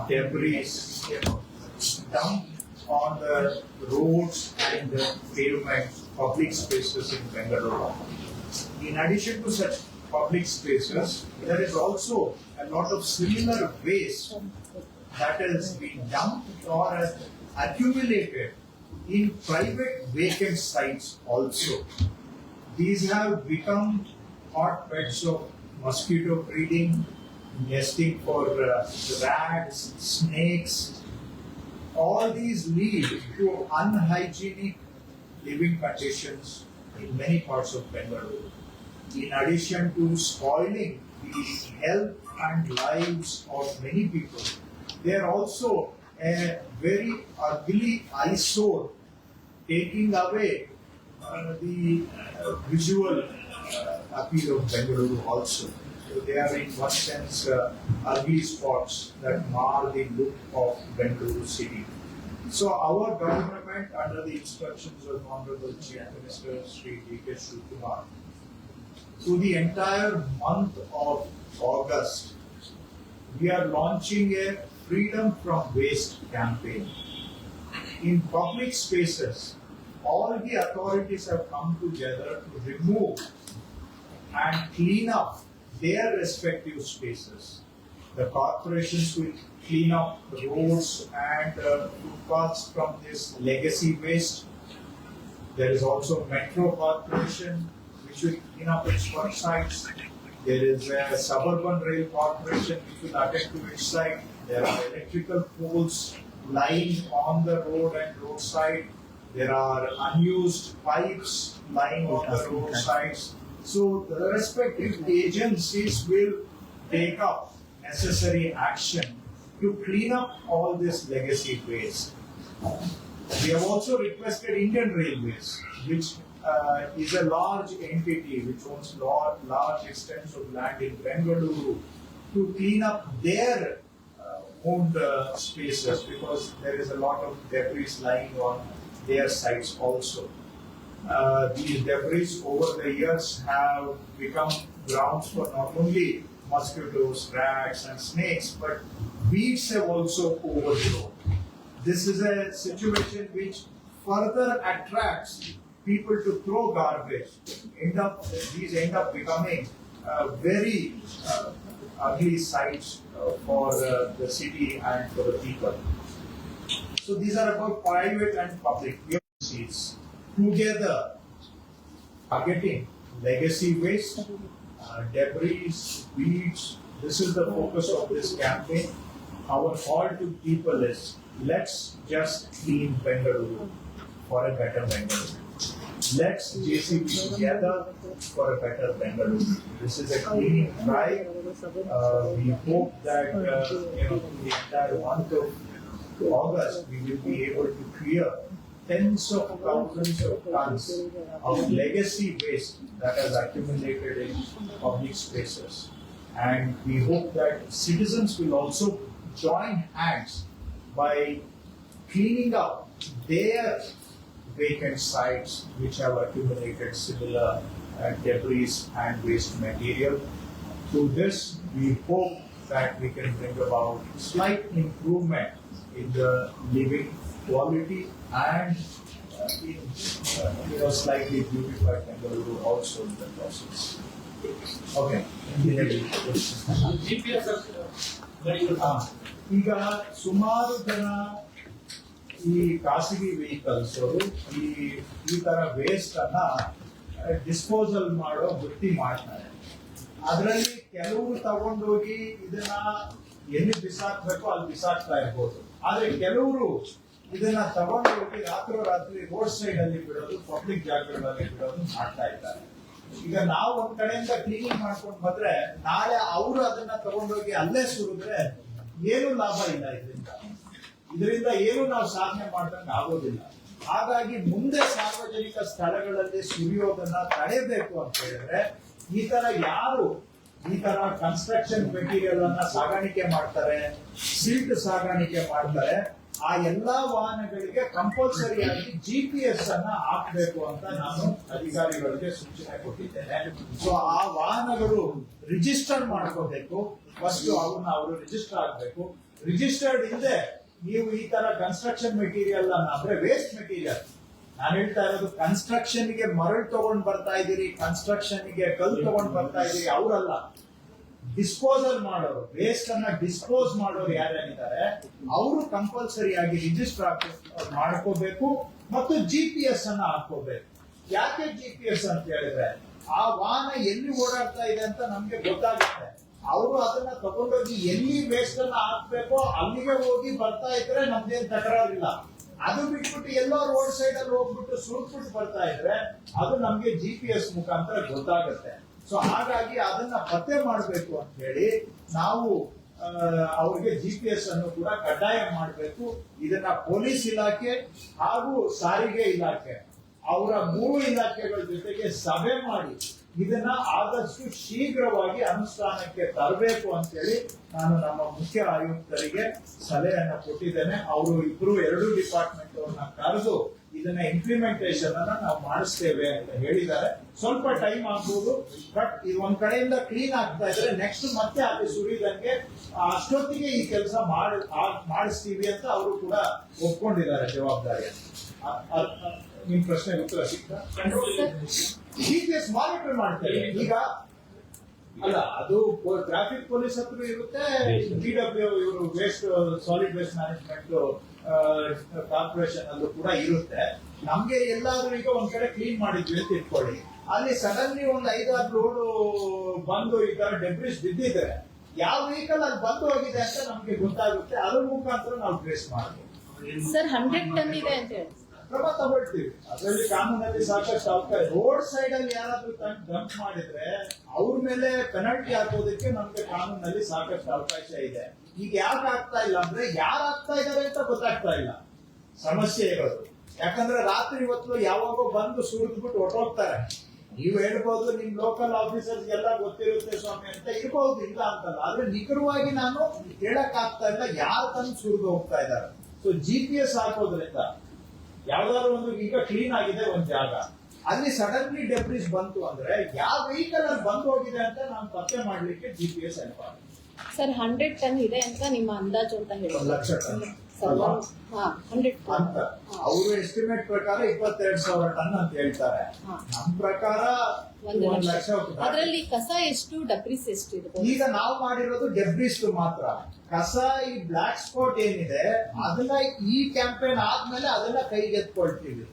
debris, dumped on the roads and the pavement, public spaces in Bengaluru. In addition to such public spaces, there is also a lot of similar waste that has been dumped or has accumulated in private vacant sites also. These have become hotbeds of mosquito breeding, nesting for rats, snakes. All these lead to unhygienic living conditions in many parts of Bengaluru. In addition to spoiling the health and lives of many people, they are also a very ugly eyesore, taking away the visual appeal of Bengaluru also. So they are in one sense ugly spots that mar the look of Bengaluru city. So our government, under the instructions of Honorable Chief Minister Sri D.K. Shivakumar, through the entire month of August, we are launching a Freedom from Waste campaign. In public spaces, all the authorities have come together to remove and clean up their respective spaces. The corporations will clean up roads and footpaths from this legacy waste. There is also Metro Corporation which will clean up its work sites. There is a Suburban Rail Corporation which will attend to its site. There are electrical poles lying on the road and roadside. There are unused pipes lying on the roadsides. So the respective agencies will take up necessary action to clean up all this legacy waste. We have also requested Indian Railways, which is a large entity which owns large extents of land in Bengaluru, to clean up their owned spaces, because there is a lot of debris lying on their sites also. These debris over the years have become grounds for not only mosquitoes, rats and snakes, but weeds have also overgrown. This is a situation which further attracts people to throw garbage. These end up becoming very ugly sites for the city and for the people. So these are about private and public agencies together targeting legacy waste, debris, weeds. This is the focus of this campaign. Our call to people is, let's just clean Bengaluru for a better Bengaluru. Let's JCB together for a better Bengaluru. This is a cleaning drive. We hope that the entire month of August we will be able to clear tens of thousands of tons of legacy waste that has accumulated in public spaces. And we hope that citizens will also join hands by cleaning up their vacant sites which have accumulated similar debris and waste material. Through this, we hope that we can bring about slight improvement in the living quality and in slightly beautified Bengaluru also in the process. Okay. ಈಗ ಸುಮಾರು ಜನ ಈ ಖಾಸಗಿ ವೆಹಿಕಲ್ಸ್ ಈ ತರ ವೇಸ್ಟ್ ಅನ್ನ ಡಿಸ್ಪೋಸಲ್ ಮಾಡೋ ವೃತ್ತಿ ಮಾಡ್ತಾರೆ. ಅದರಲ್ಲಿ ಕೆಲವರು ತಗೊಂಡೋಗಿ ಇದನ್ನ ಎಲ್ಲಿ ಬಿಸಾಕ್ಬೇಕೋ ಅಲ್ಲಿ ಬಿಸಾಕ್ತಾ ಇರ್ಬೋದು. ಆದ್ರೆ ಕೆಲವರು ಇದನ್ನ ತಗೊಂಡೋಗಿ ರಾತ್ರಿ ರೋಡ್ ಸೈಡ್ ಅಲ್ಲಿ ಬಿಡೋದು, ಪಬ್ಲಿಕ್ ಜಾಗಗಳಲ್ಲಿ ಬಿಡೋದು ಮಾಡ್ತಾ ಇದ್ದಾರೆ. ಈಗ ನಾವು ಒಂದ್ ಕಡೆಯಿಂದ ಕ್ಲೀನಿಂಗ್ ಮಾಡ್ಕೊಂಡು ಬಂದ್ರೆ ನಾಳೆ ಅವರು ಅದನ್ನ ತಗೊಂಡೋಗಿ ಅಲ್ಲೇ ಸುರಿದ್ರೆ ಏನು ಲಾಭ ಇಲ್ಲ. ಇದರಿಂದ ಏನು ನಾವು ಸಾಧನೆ ಮಾಡ್ದಂಗೆ ಆಗೋದಿಲ್ಲ. ಹಾಗಾಗಿ ಮುಂದೆ ಸಾರ್ವಜನಿಕ ಸ್ಥಳಗಳಲ್ಲಿ ಸುರಿಯೋದನ್ನ ತಡೆಯಬೇಕು ಅಂತ ಹೇಳಿದ್ರೆ ಯಾರು ಈ ತರ ಕನ್ಸ್ಟ್ರಕ್ಷನ್ ಮೆಟೀರಿಯಲ್ ಅನ್ನ ಸಾಗಾಣಿಕೆ ಮಾಡ್ತಾರೆ, ಸಿಲ್ಟ್ ಸಾಗಾಣಿಕೆ ಮಾಡ್ತಾರೆ, ಆ ಎಲ್ಲಾ ವಾಹನಗಳಿಗೆ ಕಂಪಲ್ಸರಿ ಆಗಿ GPS ಅನ್ನ ಹಾಕ್ಬೇಕು ಅಂತ ನಾನು ಅಧಿಕಾರಿಗಳಿಗೆ ಸೂಚನೆ ಕೊಟ್ಟಿದ್ದೇನೆ. ಸೊ ಆ ವಾಹನಗಳು ರಿಜಿಸ್ಟರ್ ಮಾಡ್ಕೋಬೇಕು. ಫಸ್ಟ್ ಅವರು ರಿಜಿಸ್ಟರ್ ಆಗ್ಬೇಕು. ರಿಜಿಸ್ಟರ್ಡ್ ಇಲ್ಲದೆ ನೀವು ಈ ತರ ಕನ್ಸ್ಟ್ರಕ್ಷನ್ ಮೆಟೀರಿಯಲ್ ಅನ್ನ, ಅಂದ್ರೆ ವೇಸ್ಟ್ ಮೆಟೀರಿಯಲ್, ನಾನು ಹೇಳ್ತಾ ಇರೋದು ಕನ್ಸ್ಟ್ರಕ್ಷನ್ ಗೆ ಮರಳು ತಗೊಂಡ್ ಬರ್ತಾ ಇದ್ದೀರಿ, ಕನ್ಸ್ಟ್ರಕ್ಷನ್ ಗೆ ಕಲ್ಲು ತಗೊಂಡ್ ಬರ್ತಾ ಇದ್ದೀರಿ, ಅವರಲ್ಲ. ಡಿಸ್ಪೋಸಲ್ ಮಾಡೋರು, ವೇಸ್ಟ್ ಅನ್ನ ಡಿಸ್ಪೋಸ್ ಮಾಡೋರು ಯಾರ್ಯಾರಿದ್ದಾರೆ ಅವರು ಕಂಪಲ್ಸರಿ ಆಗಿ ರಿಜಿಸ್ಟರ್ ಮಾಡ್ಕೋಬೇಕು ಮತ್ತು GPS ಅನ್ನ ಹಾಕೋಬೇಕು. ಯಾಕೆ GPS ಅಂತ ಹೇಳಿದ್ರೆ ಆ ವಾಹನ ಎಲ್ಲಿ ಓಡಾಡ್ತಾ ಇದೆ ಅಂತ ನಮ್ಗೆ ಗೊತ್ತಾಗುತ್ತೆ. ಅವರು ಅದನ್ನ ತಗೊಂಡೋಗಿ ಎಲ್ಲಿ ವೇಸ್ಟ್ ಅನ್ನ ಹಾಕ್ಬೇಕೋ ಅಲ್ಲಿಗೆ ಹೋಗಿ ಬರ್ತಾ ಇದ್ರೆ ನಮ್ದೇನ್ ತಕರಾರಿಲ್ಲ. ಅದು ಬಿಟ್ಬಿಟ್ಟು ಎಲ್ಲೋ ರೋಡ್ ಸೈಡ್ ಅಲ್ಲಿ ಹೋಗ್ಬಿಟ್ಟು ಸುಟ್ಬಿಟ್ಟು ಬರ್ತಾ ಇದ್ರೆ ಅದು ನಮ್ಗೆ GPS ಮುಖಾಂತರ ಗೊತ್ತಾಗುತ್ತೆ. ಸೊ ಹಾಗಾಗಿ ಅದನ್ನ ಪತ್ತೆ ಮಾಡಬೇಕು ಅಂತ ಹೇಳಿ ನಾವು ಅವ್ರಿಗೆ GPS ಅನ್ನು ಕೂಡ ಕಡ್ಡಾಯ ಮಾಡಬೇಕು. ಇದನ್ನ ಪೊಲೀಸ್ ಇಲಾಖೆ ಹಾಗೂ ಸಾರಿಗೆ ಇಲಾಖೆ ಅವರ 3 ಇಲಾಖೆಗಳ ಜೊತೆಗೆ ಸಭೆ ಮಾಡಿ ಇದನ್ನ ಆದಷ್ಟು ಶೀಘ್ರವಾಗಿ ಅನುಷ್ಠಾನಕ್ಕೆ ತರಬೇಕು ಅಂತ ಹೇಳಿ ನಾನು ನಮ್ಮ ಮುಖ್ಯ ಆಯುಕ್ತರಿಗೆ ಸಲಹೆಯನ್ನ ಕೊಟ್ಟಿದ್ದೇನೆ. ಅವರು ಇಬ್ರು 2 ಡಿಪಾರ್ಟ್ಮೆಂಟ್ ಅವ್ರನ್ನ ಕರೆದು ಇದನ್ನ ಇಂಪ್ಲಿಮೆಂಟೇಷನ್ ಅನ್ನ ನಾವು ಮಾಡಿಸ್ತೇವೆ ಅಂತ ಹೇಳಿದ್ದಾರೆ. ಸ್ವಲ್ಪ ಟೈಮ್ ಆಗ್ಬೋದು, ಬಟ್ ಇದು ಒಂದ್ ಕಡೆಯಿಂದ ಕ್ಲೀನ್ ಆಗ್ತಾ ಇದ್ರೆ ನೆಕ್ಸ್ಟ್ ಮತ್ತೆ ಅಲ್ಲಿ ಸುರಿದಂಗೆ ಅಷ್ಟೊತ್ತಿಗೆ ಈ ಕೆಲಸ ಮಾಡಿಸ್ತೀವಿ ಅಂತ ಅವರು ಕೂಡ ಒಪ್ಕೊಂಡಿದ್ದಾರೆ ಜವಾಬ್ದಾರಿಯನ್ನು. ನಿಮ್ ಪ್ರಶ್ನೆ ಉತ್ತರ ಸಿಗ್ತಾ? GPS ಮಾನಿಟರ್ ಮಾಡ್ತೇವೆ ಈಗ. ಅಲ್ಲ, ಅದು ಟ್ರಾಫಿಕ್ ಪೊಲೀಸ್ ಹತ್ರ ಇರುತ್ತೆ, DW ಇವರು waste solid waste management corporation ಅಲ್ಲೂ ಕೂಡ ಇರುತ್ತೆ. ನಮ್ಗೆ ಎಲ್ಲಾದ್ರೂ ಈಗ ಒಂದ್ ಕಡೆ ಕ್ಲೀನ್ ಮಾಡಿದ್ವಿ ಅಂತ ಇಟ್ಕೊಳ್ಳಿ, ಅಲ್ಲಿ ಸಡನ್ಲಿ ಒಂದ್ 5-6 ರೋಡ್ ಬಂದು ಈ ತರ ಡೆಬ್ರಿಸ್ ಬಿದ್ದಿದ್ರೆ ಯಾವ ವೆಹಿಕಲ್ ಅಲ್ಲಿ ಬಂದು ಹೋಗಿದೆ ಅಂತ ನಮ್ಗೆ ಗೊತ್ತಾಗುತ್ತೆ. ಅದ್ರ ಮುಖಾಂತರ ನಾವು ಟ್ರೇಸ್ ಮಾಡ್ತೀವಿ. ಸರ್ 100 ಟನ್ ಇದೆ ಅಂತ ಹೇಳಿ ಕ್ರಮ ತಗೊಳ್ತೀವಿ. ಅದರಲ್ಲಿ ಕಾನೂನಲ್ಲಿ ಸಾಕಷ್ಟು ಅವಕಾಶ. ರೋಡ್ ಸೈಡ್ ಅಲ್ಲಿ ಯಾರಾದ್ರೂ ಡಂಪ್ ಮಾಡಿದ್ರೆ ಅವ್ರ ಮೇಲೆ ಪೆನಲ್ಟಿ ಹಾಕೋದಕ್ಕೆ ನಮ್ಗೆ ಕಾನೂನಲ್ಲಿ ಸಾಕಷ್ಟು ಅವಕಾಶ ಇದೆ. ಈಗ ಯಾಕೆ ಆಗ್ತಾ ಇಲ್ಲ ಅಂದ್ರೆ ಯಾರು ಆಗ್ತಾ ಇದಾರೆ ಅಂತ ಗೊತ್ತಾಗ್ತಾ ಇಲ್ಲ, ಸಮಸ್ಯೆ ಇರೋದು. ಯಾಕಂದ್ರೆ ರಾತ್ರಿ ಹೊತ್ತು ಯಾವಾಗೋ ಬಂದು ಸುರಿದ್ಬಿಟ್ಟು ಹೊರಟೋಗ್ತಾರೆ. ನೀವು ಹೇಳ್ಬೋದು ನಿಮ್ ಲೋಕಲ್ ಆಫೀಸರ್ಸ್ ಎಲ್ಲ ಗೊತ್ತಿರುತ್ತೆ ಸ್ವಾಮಿ ಅಂತ ಇರ್ಬಹುದು, ಇಲ್ಲ ಅಂತಲ್ಲ. ಆದ್ರೆ ನಿಖರವಾಗಿ ನಾನು ಹೇಳಕ್ ಆಗ್ತಾ ಇಲ್ಲ ಯಾರು ತಂದು ಸುರಿದು ಹೋಗ್ತಾ ಇದ್ದಾರೆ. ಸೊ GPS ಹಾಕೋದ್ರಿಂದ ಯಾವ್ದಾದ್ರು ಒಂದು ಈಗ ಕ್ಲೀನ್ ಆಗಿದೆ ಒಂದ್ ಜಾಗ, ಅಲ್ಲಿ ಸಡನ್ಲಿ ಡೆಬ್ರಿಸ್ ಬಂತು ಅಂದ್ರೆ ಯಾವ ವೆಹಿಕಲ್ ಅಲ್ಲಿ ಬಂದು ಹೋಗಿದೆ ಅಂತ ನಾವು ಪತ್ತೆ ಮಾಡ್ಲಿಕ್ಕೆ GPS ಹೆಲ್ಪ್ ಆಗುತ್ತೆ. ಸರ್ 100 ಟನ್ ಇದೆ ಅಂತ ನಿಮ್ಮ ಅಂದಾಜು ಅಂತ ಹೇಳಿ 1 ಲಕ್ಷ ಟನ್ 100 ಅಂತ ಅವರು ಎಸ್ಟಿಮೇಟ್ ಪ್ರಕಾರ 22,000 ಟನ್ ಅಂತ ಹೇಳ್ತಾರೆ. ನಮ್ ಪ್ರಕಾರ 1 ಲಕ್ಷ. ಅದರಲ್ಲಿ ಕಸ ಎಷ್ಟು, ಡಬ್ರಿಸ್ ಎಷ್ಟು ಇರ್ಬೋದು? ಈಗ ನಾವು ಮಾಡಿರೋದು ಡೆಬ್ರಿಸ್ ಮಾತ್ರ. ಕಸ ಈ ಬ್ಲಾಕ್ ಸ್ಪಾಟ್ ಏನಿದೆ ಅದನ್ನ ಈ ಕ್ಯಾಂಪೇನ್ ಆದ್ಮೇಲೆ ಅದನ್ನ ಕೈಗೆತ್ಕೊಳ್ತೀವಿ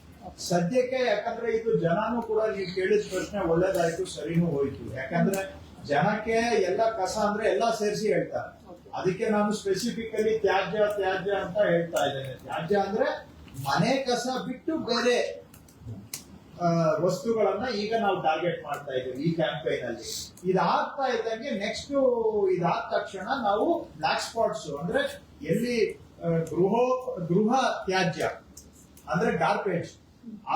ಸದ್ಯಕ್ಕೆ. ಯಾಕಂದ್ರೆ ಇದು ಜನನು ಕೂಡ ನೀವು ಕೇಳಿದ ಪ್ರಶ್ನೆ ಒಳ್ಳೇದಾಯ್ತು, ಸರಿನೂ ಹೋಯ್ತು. ಯಾಕಂದ್ರೆ ಜನಕ್ಕೆ ಎಲ್ಲ ಕಸ ಅಂದ್ರೆ ಎಲ್ಲ ಸೇರಿಸಿ ಹೇಳ್ತಾರೆ. ಅದಕ್ಕೆ ನಾನು ಸ್ಪೆಸಿಫಿಕಲಿ ತ್ಯಾಜ್ಯ ಅಂತ ಹೇಳ್ತಾ ಇದ್ದೇನೆ. ತ್ಯಾಜ್ಯ ಅಂದ್ರೆ ಮನೆ ಕಸ ಬಿಟ್ಟು ಬೇರೆ ವಸ್ತುಗಳನ್ನ ಈಗ ನಾವು ಟಾರ್ಗೆಟ್ ಮಾಡ್ತಾ ಇದ್ದೀವಿ ಈ ಕ್ಯಾಂಪೇನ್ ಅಲ್ಲಿ. ಇದಾಗ್ತಾ ಇದ್ದಂಗೆ ನೆಕ್ಸ್ಟ್ ಇದಾದ ತಕ್ಷಣ ನಾವು ಬ್ಲಾಕ್ ಸ್ಪಾಟ್ಸ್ ಅಂದ್ರೆ ಎಲ್ಲಿ ಗೃಹ ತ್ಯಾಜ್ಯ ಅಂದ್ರೆ ಗಾರ್ಬೇಜ್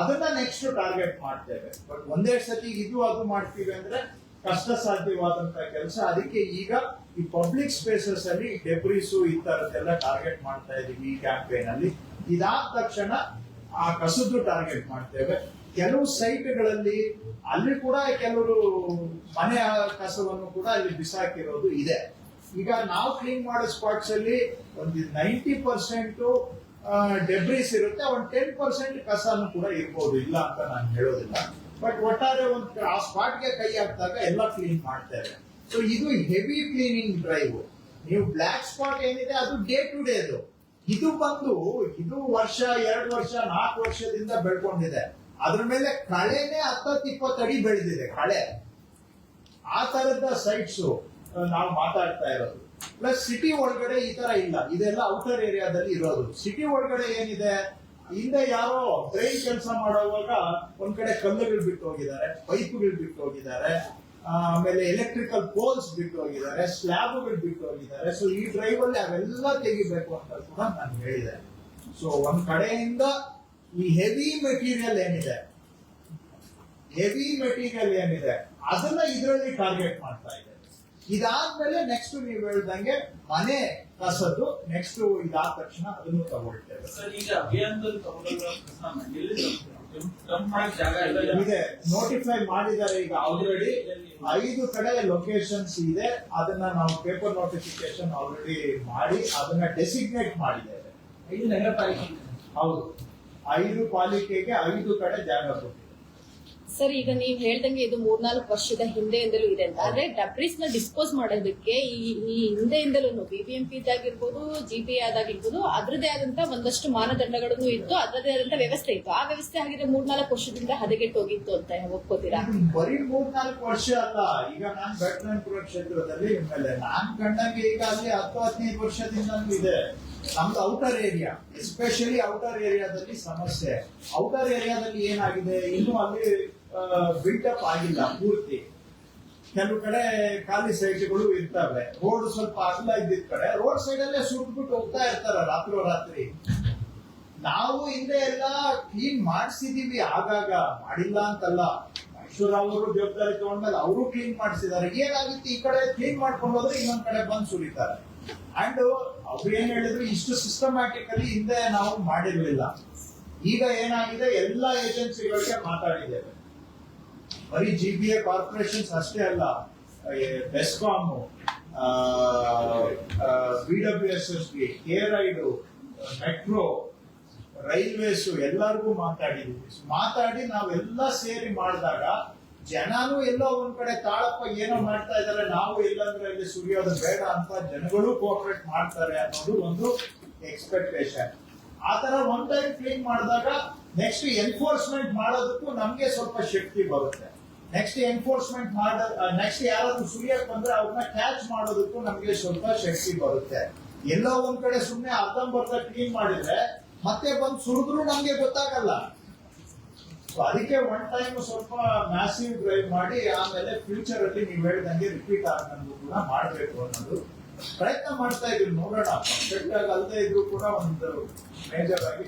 ಅದನ್ನ ನೆಕ್ಸ್ಟ್ ಟಾರ್ಗೆಟ್ ಮಾಡ್ತೇವೆ. ಬಟ್ ಒಂದೇ ಸತಿ ಇದು ಅದು ಮಾಡ್ತೀವಿ ಅಂದ್ರೆ ಕಷ್ಟ ಸಾಧ್ಯವಾದಂತ ಕೆಲಸ. ಅದಕ್ಕೆ ಈಗ ಈ ಪಬ್ಲಿಕ್ ಸ್ಪೇಸಸ್ ಅಲ್ಲಿ ಡೆಬ್ರಿಸು ಈ ತರದ್ದೆಲ್ಲ ಟಾರ್ಗೆಟ್ ಮಾಡ್ತಾ ಇದೀವಿ ಈ ಕ್ಯಾಂಪೇನ್ ಅಲ್ಲಿ. ಇದಾದ ತಕ್ಷಣ ಆ ಕಸದ್ದು ಟಾರ್ಗೆಟ್ ಮಾಡ್ತೇವೆ. ಕೆಲವು ಸೈಟ್ಗಳಲ್ಲಿ ಅಲ್ಲಿ ಕೂಡ ಕೆಲವರು ಮನೆ ಕಸವನ್ನು ಕೂಡ ಅಲ್ಲಿ ಬಿಸಾಕಿರೋದು ಇದೆ. ಈಗ ನಾವು ಕ್ಲೀನ್ ಮಾಡೋ ಸ್ಪಾಟ್ಸ್ ಅಲ್ಲಿ ಒಂದು 90% ಡೆಬ್ರಿಸ್ ಇರುತ್ತೆ, ಒಂದು 10% ಕಸನು ಕೂಡ ಇರ್ಬೋದು, ಇಲ್ಲ ಅಂತ ನಾನು ಹೇಳೋದಿಲ್ಲ. ಬಟ್ ಒಟ್ಟಾರೆ ಒಂದು ಆ ಸ್ಪಾಟ್ಗೆ ಕೈ ಹಾಕಿದಾಗ ಎಲ್ಲ ಕ್ಲೀನ್ ಮಾಡ್ತೇವೆ. ಸೊ ಇದು ಹೆವಿ ಕ್ಲೀನಿಂಗ್ ಡ್ರೈವ್. ನೀವು ಬ್ಲಾಕ್ ಸ್ಪಾಟ್ ಏನಿದೆ ಅದು ಡೇ ಟು ಡೇ ಅದು. ಇದು ಬಂದು ಇದು ವರ್ಷ 2 ವರ್ಷ 4 ವರ್ಷದಿಂದ ಬೆಳ್ಕೊಂಡಿದೆ. ಅದ್ರ ಮೇಲೆ ಕಳೆನೆ 10-20 ಅಡಿ ಬೆಳೆದಿದೆ ಕಳೆ. ಆ ತರದ ಸೈಟ್ಸ್ ನಾವು ಮಾತಾಡ್ತಾ ಇರೋದು. ಪ್ಲಸ್ ಸಿಟಿ ಒಳಗಡೆ ಈ ತರ ಇಲ್ಲ, ಇದೆಲ್ಲ ಔಟರ್ ಏರಿಯಾದಲ್ಲಿ ಇರೋದು. ಸಿಟಿ ಒಳಗಡೆ ಏನಿದೆ, ಹಿಂದೆ ಯಾರೋ ಡ್ರೈನ್ ಕೆಲಸ ಮಾಡುವಾಗ ಒಂದ್ ಕಡೆ ಕಲ್ಲುಗಳು ಬಿಟ್ಟು ಹೋಗಿದ್ದಾರೆ, ಪೈಪ್ಗಳು ಬಿಟ್ಟು ಹೋಗಿದ್ದಾರೆ, ಆಮೇಲೆ ಎಲೆಕ್ಟ್ರಿಕಲ್ ಪೋಲ್ಸ್ ಬಿಟ್ಟು ಹೋಗಿದ್ದಾರೆ, ಸ್ಲ್ಯಾಬ್ಗಳು ಬಿಟ್ಟು ಹೋಗಿದ್ದಾರೆ. ಸೊ ಈ ಡ್ರೈವ್ ಅಲ್ಲಿ ಅವೆಲ್ಲ ತೆಗಿಬೇಕು ಅಂತ ಕೂಡ ನಾನು ಹೇಳಿದೆ. ಸೊ ಒಂದ್ ಕಡೆಯಿಂದ ಈ ಹೆವಿ ಮೆಟೀರಿಯಲ್ ಏನಿದೆ ಅದನ್ನ ಇದರಲ್ಲಿ ಟಾರ್ಗೆಟ್ ಮಾಡ್ತಾ ಇದೆ. ಇದಾದ್ಮೇಲೆ ನೆಕ್ಸ್ಟ್ ನೀವು ಹೇಳ್ದಂಗೆ ಮನೆ ಕಸದ್ದು ನೆಕ್ಸ್ಟ್ ಇದಾದ ತಕ್ಷಣ ಅದನ್ನು ತಗೊಳ್ತೇವೆ. ಇದೆ ನೋಟಿಫೈ ಮಾಡಿದ್ದಾರೆ ಈಗ ಆಲ್ರೆಡಿ 5 ಕಡೆ ಲೊಕೇಶನ್ಸ್ ಇದೆ. ಅದನ್ನ ನಾವು ಪೇಪರ್ ನೋಟಿಫಿಕೇಶನ್ ಆಲ್ರೆಡಿ ಮಾಡಿ ಅದನ್ನ ಡೆಸಿಗ್ನೇಟ್ ಮಾಡಿದ್ದೇವೆ. 5 ನಗರ ಪಾಲಿಕೆ, ಹೌದು, 5 ಪಾಲಿಕೆಗೆ 5 ಕಡೆ ಜಾಗ ಕೊಟ್ಟಿದೆ. ಸರ್ ಈಗ ನೀವು ಹೇಳ್ದಂಗೆ ಇದು 3-4 ವರ್ಷದ ಹಿಂದೆಯಿಂದಲೂ ಇದೆ ಅಂತ. ಆದ್ರೆ ಡಬ್ರೀಸ್ ನ ಡಿಸ್ಪೋಸ್ ಮಾಡೋದಕ್ಕೆ ಈ ಹಿಂದೆಯಿಂದಲೂ ಬಿಬಿಎಂಪಿ ಇದಾಗಿರ್ಬೋದು, GPA ಅದಾಗಿರ್ಬೋದು, ಅದ್ರದೇ ಆದಂತ ಒಂದಷ್ಟು ಮಾನದಂಡಗಳನ್ನು ಇತ್ತು, ಅದರದೇ ಆದಂತ ವ್ಯವಸ್ಥೆ ಇತ್ತು. ಆ ವ್ಯವಸ್ಥೆ ಆಗಿದ್ರೆ 3-4 ವರ್ಷದಿಂದ ಹದಗೆಟ್ಟು ಹೋಗಿತ್ತು ಅಂತ ಒಪ್ಕೋತೀರಾ? ಬರೀ 3-4 ವರ್ಷ ಅಲ್ಲ. ಈಗ ನಾನು ಬೆಟ್ಟನಪುರ ಕ್ಷೇತ್ರದಲ್ಲಿ ಮೇಲೆ ನಾನ್ ಕಂಡಂಗೆ ಈಗ ಅಲ್ಲಿ 10-15 ವರ್ಷದಿಂದಲೂ ಇದೆ. ನಮ್ದು ಔಟರ್ ಏರಿಯಾ, ಎಸ್ಪೆಷಲಿ ಔಟರ್ ಏರಿಯಾದಲ್ಲಿ ಸಮಸ್ಯೆ. ಔಟರ್ ಏರಿಯಾದಲ್ಲಿ ಏನಾಗಿದೆ, ಇನ್ನು ಅಲ್ಲಿ ಬಿಲ್ಟಪ್ ಆಗಿಲ್ಲ ಪೂರ್ತಿ. ಕೆಲವು ಕಡೆ ಖಾಲಿ ಸೈಟ್ಗಳು ಇರ್ತವೆ. ರೋಡ್ ಸ್ವಲ್ಪ ಅಗಲ ಇದ್ದಿದ್ ಕಡೆ ರೋಡ್ ಸೈಡ್ ಅಲ್ಲೇ ಸುಟ್ಬಿಟ್ಟು ಹೋಗ್ತಾ ಇರ್ತಾರ ರಾತ್ರಿ. ನಾವು ಹಿಂದೆ ಎಲ್ಲ ಕ್ಲೀನ್ ಮಾಡಿಸಿದೀವಿ, ಆಗಾಗ ಮಾಡಿಲ್ಲ ಅಂತಲ್ಲ. ಮೈಸೂರು ಅವರು ಜವಾಬ್ದಾರಿ ತಗೊಂಡ್ಮೇಲೆ ಅವರು ಕ್ಲೀನ್ ಮಾಡಿಸಿದ್ದಾರೆ. ಏನಾಗಿತ್ತು, ಈ ಕಡೆ ಕ್ಲೀನ್ ಮಾಡ್ಕೊಂಡು ಹೋದ್ರೆ ಇನ್ನೊಂದ್ ಕಡೆ ಬಂದು ಸುರಿತಾರೆ. ಅಂಡ್ ಅವ್ರು ಏನ್ ಹೇಳಿದ್ರು, ಇಷ್ಟು ಸಿಸ್ಟಮ್ಯಾಟಿಕಲಿ ಹಿಂದೆ ನಾವು ಮಾಡಿರ್ಲಿಲ್ಲ. ಈಗ ಏನಾಗಿದೆ, ಎಲ್ಲಾ ಏಜೆನ್ಸಿಗಳಿಗೆ ಮಾತಾಡಿದ್ದೇವೆ. ಬರೀ GPA ಕಾರ್ಪೊರೇಷನ್ಸ್ ಅಷ್ಟೇ ಅಲ್ಲ, BESCOM, BWSSB, KRID, metro, railways ಎಲ್ಲರಿಗೂ ಮಾತಾಡಿ ನಾವೆಲ್ಲ ಸೇರಿ ಮಾಡಿದಾಗ ಜನನು ಎಲ್ಲೋ ಒಂದ್ ಕಡೆ ತಾಳಪ್ಪ ಏನೋ ಮಾಡ್ತಾ ಇದಾರೆ, ನಾವು ಎಲ್ಲಂದ್ರೆ ಇಲ್ಲಿ ಸುರಿಯೋದು ಬೇಡ ಅಂತ ಜನಗಳು ಕೋಆಪರೇಟ್ ಮಾಡ್ತಾರೆ ಅನ್ನೋದು ಒಂದು ಎಕ್ಸ್ಪೆಕ್ಟೇಷನ್. ಆತರ ಒಂದ್ ಟೈಮ್ ಕ್ಲೀನ್ ಮಾಡಿದಾಗ ನೆಕ್ಸ್ಟ್ ಎನ್ಫೋರ್ಸ್ಮೆಂಟ್ ಮಾಡೋದಕ್ಕೂ ನಮ್ಗೆ ಸ್ವಲ್ಪ ಶಕ್ತಿ ಬರುತ್ತೆ. ನೆಕ್ಸ್ಟ್ ಯಾರಾದ್ರೂ ಸುರಿಯಕ್ ಬಂದ್ರೆ ಅವ್ರನ್ನ ಕ್ಯಾಚ್ ಮಾಡೋದಕ್ಕೂ ನಮ್ಗೆ ಸ್ವಲ್ಪ ಶಕ್ತಿ ಬರುತ್ತೆ. ಎಲ್ಲೋ ಒಂದ್ ಕಡೆ ಸುಮ್ನೆ ಅರ್ಧಂಬರ್ಧ ಕ್ಲೀನ್ ಮಾಡಿದ್ರೆ ಮತ್ತೆ ಬಂದು ಸುರಿದ್ರು ನಮ್ಗೆ ಗೊತ್ತಾಗಲ್ಲ. ಅದಕ್ಕೆ ಒನ್ ಟೈಮ್ ಸ್ವಲ್ಪ ಮ್ಯಾಸಿವ್ ಡ್ರೈವ್ ಮಾಡಿ ಆಮೇಲೆ ಫ್ಯೂಚರ್ ಅಲ್ಲಿ ನೀವು ಹೇಳಿದಂಗೆ ರಿಪೀಟ್ ಆಗಂಗೂ ಕೂಡ ಮಾಡಬೇಕು ಅನ್ನೋದು ಪ್ರಯತ್ನ ಮಾಡ್ತಾ ಇದ್ವಿ. ನೋಡೋಣ, ಪರ್ಫೆಕ್ಟ್ ಆಗಿ ಅಲ್ಲದೆ ಇದ್ರು ಕೂಡ ಒಂದು ಮೇಜರ್ ಆಗಿ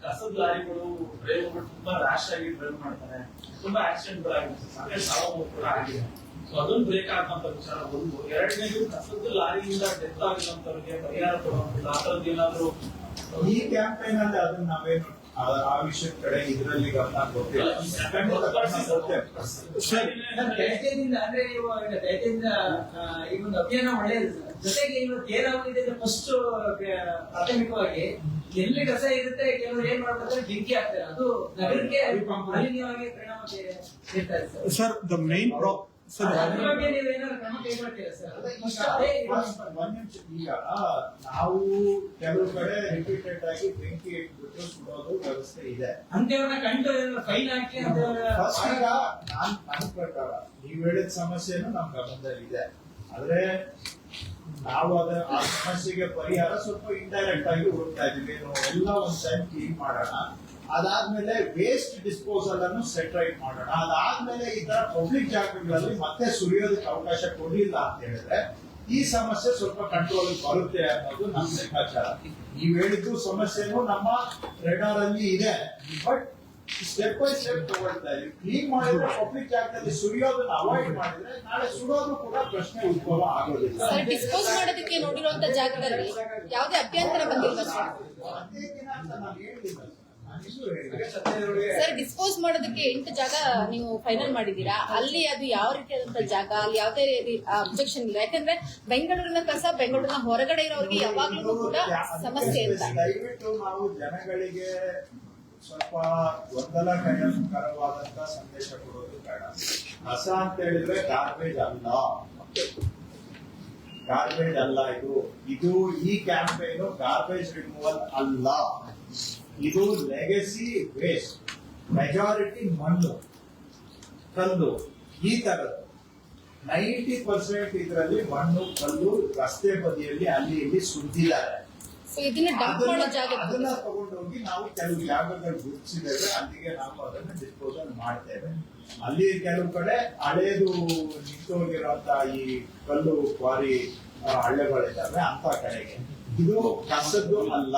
ಕಸದ ಲಾರಿಗಳು ಡ್ರೈವರ್ಗಳು ತುಂಬಾ ರ್ಯಾಶ್ ಆಗಿ ಡ್ರೈವ್ ಮಾಡ್ತಾರೆ, ತುಂಬಾ ಆಕ್ಸಿಡೆಂಟ್ ಆಗಿದೆ, ಸಾಕಷ್ಟು ಸಾವು ಕೂಡ ಆಗಿದೆ. ಸೊ ಅದೊಂದು ಬ್ರೇಕ್ ಆಗಂತ ವಿಚಾರ ಒಂದು. ಎರಡನೇದು ಕಸದ ಲಾರಿಯಿಂದ ಡೆತ್ ಆಗಿರುವಂತವ್ರಿಗೆ ಪರಿಹಾರ ಕೊಡುವಂತಿಲ್ಲ, ಆ ತರದ್ದು ಏನಾದ್ರು ಈ ಕ್ಯಾಂಪೇನ್ ಅಲ್ಲಿ ಅದನ್ನ ನಾವೇನು ಆ ವಿಷಯದ ಕಡೆ ಇದರಲ್ಲಿ ಗಮನ ಕೊಟ್ಟಿಲ್ಲ. ದಯచేದಿಂದ ಅಂದ್ರೆ ದಯచేಯಿಂದ ಈ ಒಂದು ಅಭಿಯಾನ ಒಳ್ಳೆಯದು ಸರ್. ಜೊತೆಗೆ ಇವತ್ತು ಏನಾಗಿದೆ ಫಸ್ಟ್ ಪ್ರಾಥಮಿಕವಾಗಿ ಎಲ್ಲಿ ಕಸ ಇರುತ್ತೆ, ಕೆಲವರು ಏನ್ ಮಾಡ್ತಾರೆ ಬೆಂಕಿ ಹಾಕ್ತಾರೆ, ಅದು ನಗರಕ್ಕೆ ಮಾಲಿನ್ಯವಾಗಿ ಪರಿಣಾಮ ಬೀರ್ತಾರೆ ಸರ್. ದ ಮೇನ್ ಅದ್ರ ಬಗ್ಗೆ ನೀವೇನಾದ್ರು ಕ್ರಮ ಕೈಗೊಳ್ತೀರಾ ಸರ್? ಈಗ ನಾವು ಕೆಲವು ಕಡೆ ರಿಪೀಟೆಡ್ ಆಗಿ ಬೆಂಕಿ ಇಟ್ಬಿಟ್ಟು ಸುಡೋದು ವ್ಯವಸ್ಥೆ ಇದೆ. ಅಂತೇವ್ರನ್ನ ಕಂಡು ಫೈನ್ ಹಾಕಿ ಫಸ್ಟ್ ಈಗ ನನ್ನ ಪ್ರಕಾರ ನೀವು ಹೇಳಿದ ಸಮಸ್ಯೆನೂ ನಮ್ ಗಮನದಲ್ಲಿದೆ. ಆದ್ರೆ ನಾವು ಆ ಸಮಸ್ಯೆಗೆ ಪರಿಹಾರ ಸ್ವಲ್ಪ ಇಂಡೈರೆಕ್ಟ್ ಆಗಿ ಹುಡುಕ್ತಾ ಇದೀವಿ. ಎಲ್ಲ ಒಂದ್ ಟೈಮ್ ಕ್ಲೀನ್ ಮಾಡೋಣ, ಅದಾದ್ಮೇಲೆ ವೇಸ್ಟ್ ಡಿಸ್ಪೋಸಲ್ ಅನ್ನು ಸೆಟ್ರೈಟ್ ಮಾಡೋಣ, ಅದಾದ್ಮೇಲೆ ಈ ತರ ಪಬ್ಲಿಕ್ ಜಾಗಗಳಲ್ಲಿ ಮತ್ತೆ ಸುರಿಯೋದಕ್ಕೆ ಅವಕಾಶ ಕೊಡ್ಲಿಲ್ಲ ಅಂತ ಹೇಳಿದ್ರೆ ಈ ಸಮಸ್ಯೆ ಸ್ವಲ್ಪ ಕಂಟ್ರೋಲ್ ಬರುತ್ತೆ ಅನ್ನೋದು ನಮ್ಮ ಲೆಕ್ಕಾಚಾರ. ನೀವು ಹೇಳಿದ್ದು ಸಮಸ್ಯೆನೂ ನಮ್ಮ ರೆಡಾರ್ ಅಲ್ಲಿ ಇದೆ, ಬಟ್ ಸ್ಟೆಪ್ ಬೈ ಸ್ಟೆಪ್ ತಗೊಳ್ತಾ ಇದೀವಿ. ಕ್ಲೀನ್ ಮಾಡಿದ್ರೆ ಪಬ್ಲಿಕ್ ಜಾಗದಲ್ಲಿ ಸುರಿಯೋದನ್ನ ಅವಾಯ್ಡ್ ಮಾಡಿದ್ರೆ ನಾಳೆ ಸುಡೋದು ಕೂಡ ಪ್ರಶ್ನೆ ಉದ್ಭವ ಆಗೋದಿಲ್ಲ. ಸರ್, ಡಿಸ್ಪೋಸ್ ಮಾಡೋದಕ್ಕೆ ನೋಡಿರುವಂತ ಜಾಗದಲ್ಲಿ ಯಾವುದೇ ಅಭ್ಯಂತರ ಬಂದಿಲ್ಲ ಸರ್? ಅದೇ ದಿನ ಅಂತ ನಾನು ಹೇಳಿಲ್ಲ ಸರ್, ಡಿಸ್ಪೋಸ್ ಮಾಡೋದಕ್ಕೆ 8 ಜಾಗ ನೀವು ಫೈನಲ್ ಮಾಡಿದೀರಾ. ಅಲ್ಲಿ ಅದು ಯಾವ ರೀತಿಯಾದಂತ ಜಾಗ, ಅಲ್ಲಿ ಯಾವುದೇ ಅಬ್ಜೆಕ್ಷನ್ ಇಲ್ಲ. ಯಾಕಂದ್ರೆ ಬೆಂಗಳೂರಿನ ಕಸ ಬೆಂಗಳೂರಿನ ಹೊರಗಡೆ ಇರೋರಿಗೆ ಯಾವಾಗ್ಲೂ ಕೂಡ ಸಮಸ್ಯೆ ಅಂತ. ದಯವಿಟ್ಟು ನಾವು ಜನಗಳಿಗೆ ಸ್ವಲ್ಪ ಗೊಂದಲಕರವಾದಂತ ಸಂದೇಶ ಕೊಡೋದು ಬೇಡ. ಕಸ ಅಂತ ಹೇಳಿದ್ರೆ ಗಾರ್ಬೇಜ್ ಅಲ್ಲ ಇದು ಈ ಕ್ಯಾಂಪೇನು ಗಾರ್ಬೇಜ್ ರಿಮೂವಲ್ ಅಲ್ಲ. ಇದು ಲೆಗಸಿ ವೇಸ್ಟ್, ಮೆಜಾರಿಟಿ ಮಣ್ಣು, ಕಲ್ಲು, ಈ ತರದ್ದು 90% ಇದರಲ್ಲಿ ಮಣ್ಣು, ಕಲ್ಲು ರಸ್ತೆ ಬದಿಯಲ್ಲಿ ಅಲ್ಲಿ ಇಲ್ಲಿ ಸುರಿದಿದ್ದಾರೆ. ಇದನ್ನ ಡಂಪ್ ಮಾಡೋ ಜಾಗ ಅದನ್ನ ತಗೊಂಡೋಗಿ ನಾವು ಕೆಲವು ಜಾಗಗಳು ಗುರುತಿಸಿದ್ದೇವೆ, ಅಲ್ಲಿಗೆ ನಾವು ಅದನ್ನ ಡಿಸ್ಪೋಸಲ್ ಮಾಡ್ತೇವೆ. ಅಲ್ಲಿ ಕೆಲವು ಕಡೆ ಹಳೇದು ನಿಂತೋಗಿರುವಂತ ಈ ಕಲ್ಲು ಕ್ವಾರಿ ಹಳ್ಳೆಗಳಿದ್ದಾವೆ ಅಂತ ಕಡೆಗೆ. ಇದು ಕಸದ್ದು ಅಲ್ಲ,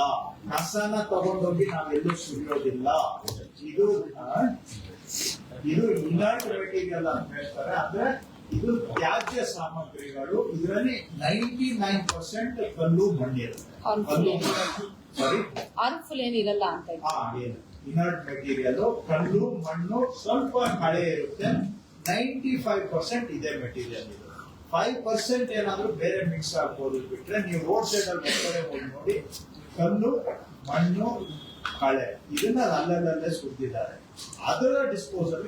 ಕಸನ ತಗೊಂಡೋಗಿ ನಾವೆಲ್ಲೂ ಸುರಿಯೋದಿಲ್ಲ. ಇದು ಇನರ್ಟ್ ಮೆಟೀರಿಯಲ್ ಅಂತ ಹೇಳ್ತಾರೆ. ಅಂದ್ರೆ ಇದು ತ್ಯಾಜ್ಯ ಸಾಮಗ್ರಿಗಳು. ಇದರಲ್ಲಿ 99% ಕಲ್ಲು ಮಣ್ಣಿರುತ್ತೆ. ಹಾರ್ಮ್ಫುಲ್ ಏನಿರಲ್ಲ ಅಂತ. ಇನರ್ಟ್ ಮೆಟೀರಿಯಲ್ ಕಲ್ಲು ಮಣ್ಣು ಸ್ವಲ್ಪ ಹಳೆ ಇರುತ್ತೆ. 95% ಇದೇ ಮೆಟೀರಿಯಲ್ ಇದೆ. 5% ಏನಾದ್ರೂ ಬೇರೆ ಮಿಕ್ಸ್ ಆಗ್ಬೋದು ಬಿಟ್ರೆ ನೀವು ರೋಡ್ ಸೈಡ್ ಅಲ್ಲಿ ಹೋಗಿ ನೋಡಿ, ಕಲ್ಲು ಮಣ್ಣು ಕಳೆ ಇದನ್ನ ಅಲ್ಲಲ್ಲೇ ಸುತ್ತಿದ್ದಾರೆ. ಅದರ ಡಿಸ್ಪೋಸಲ್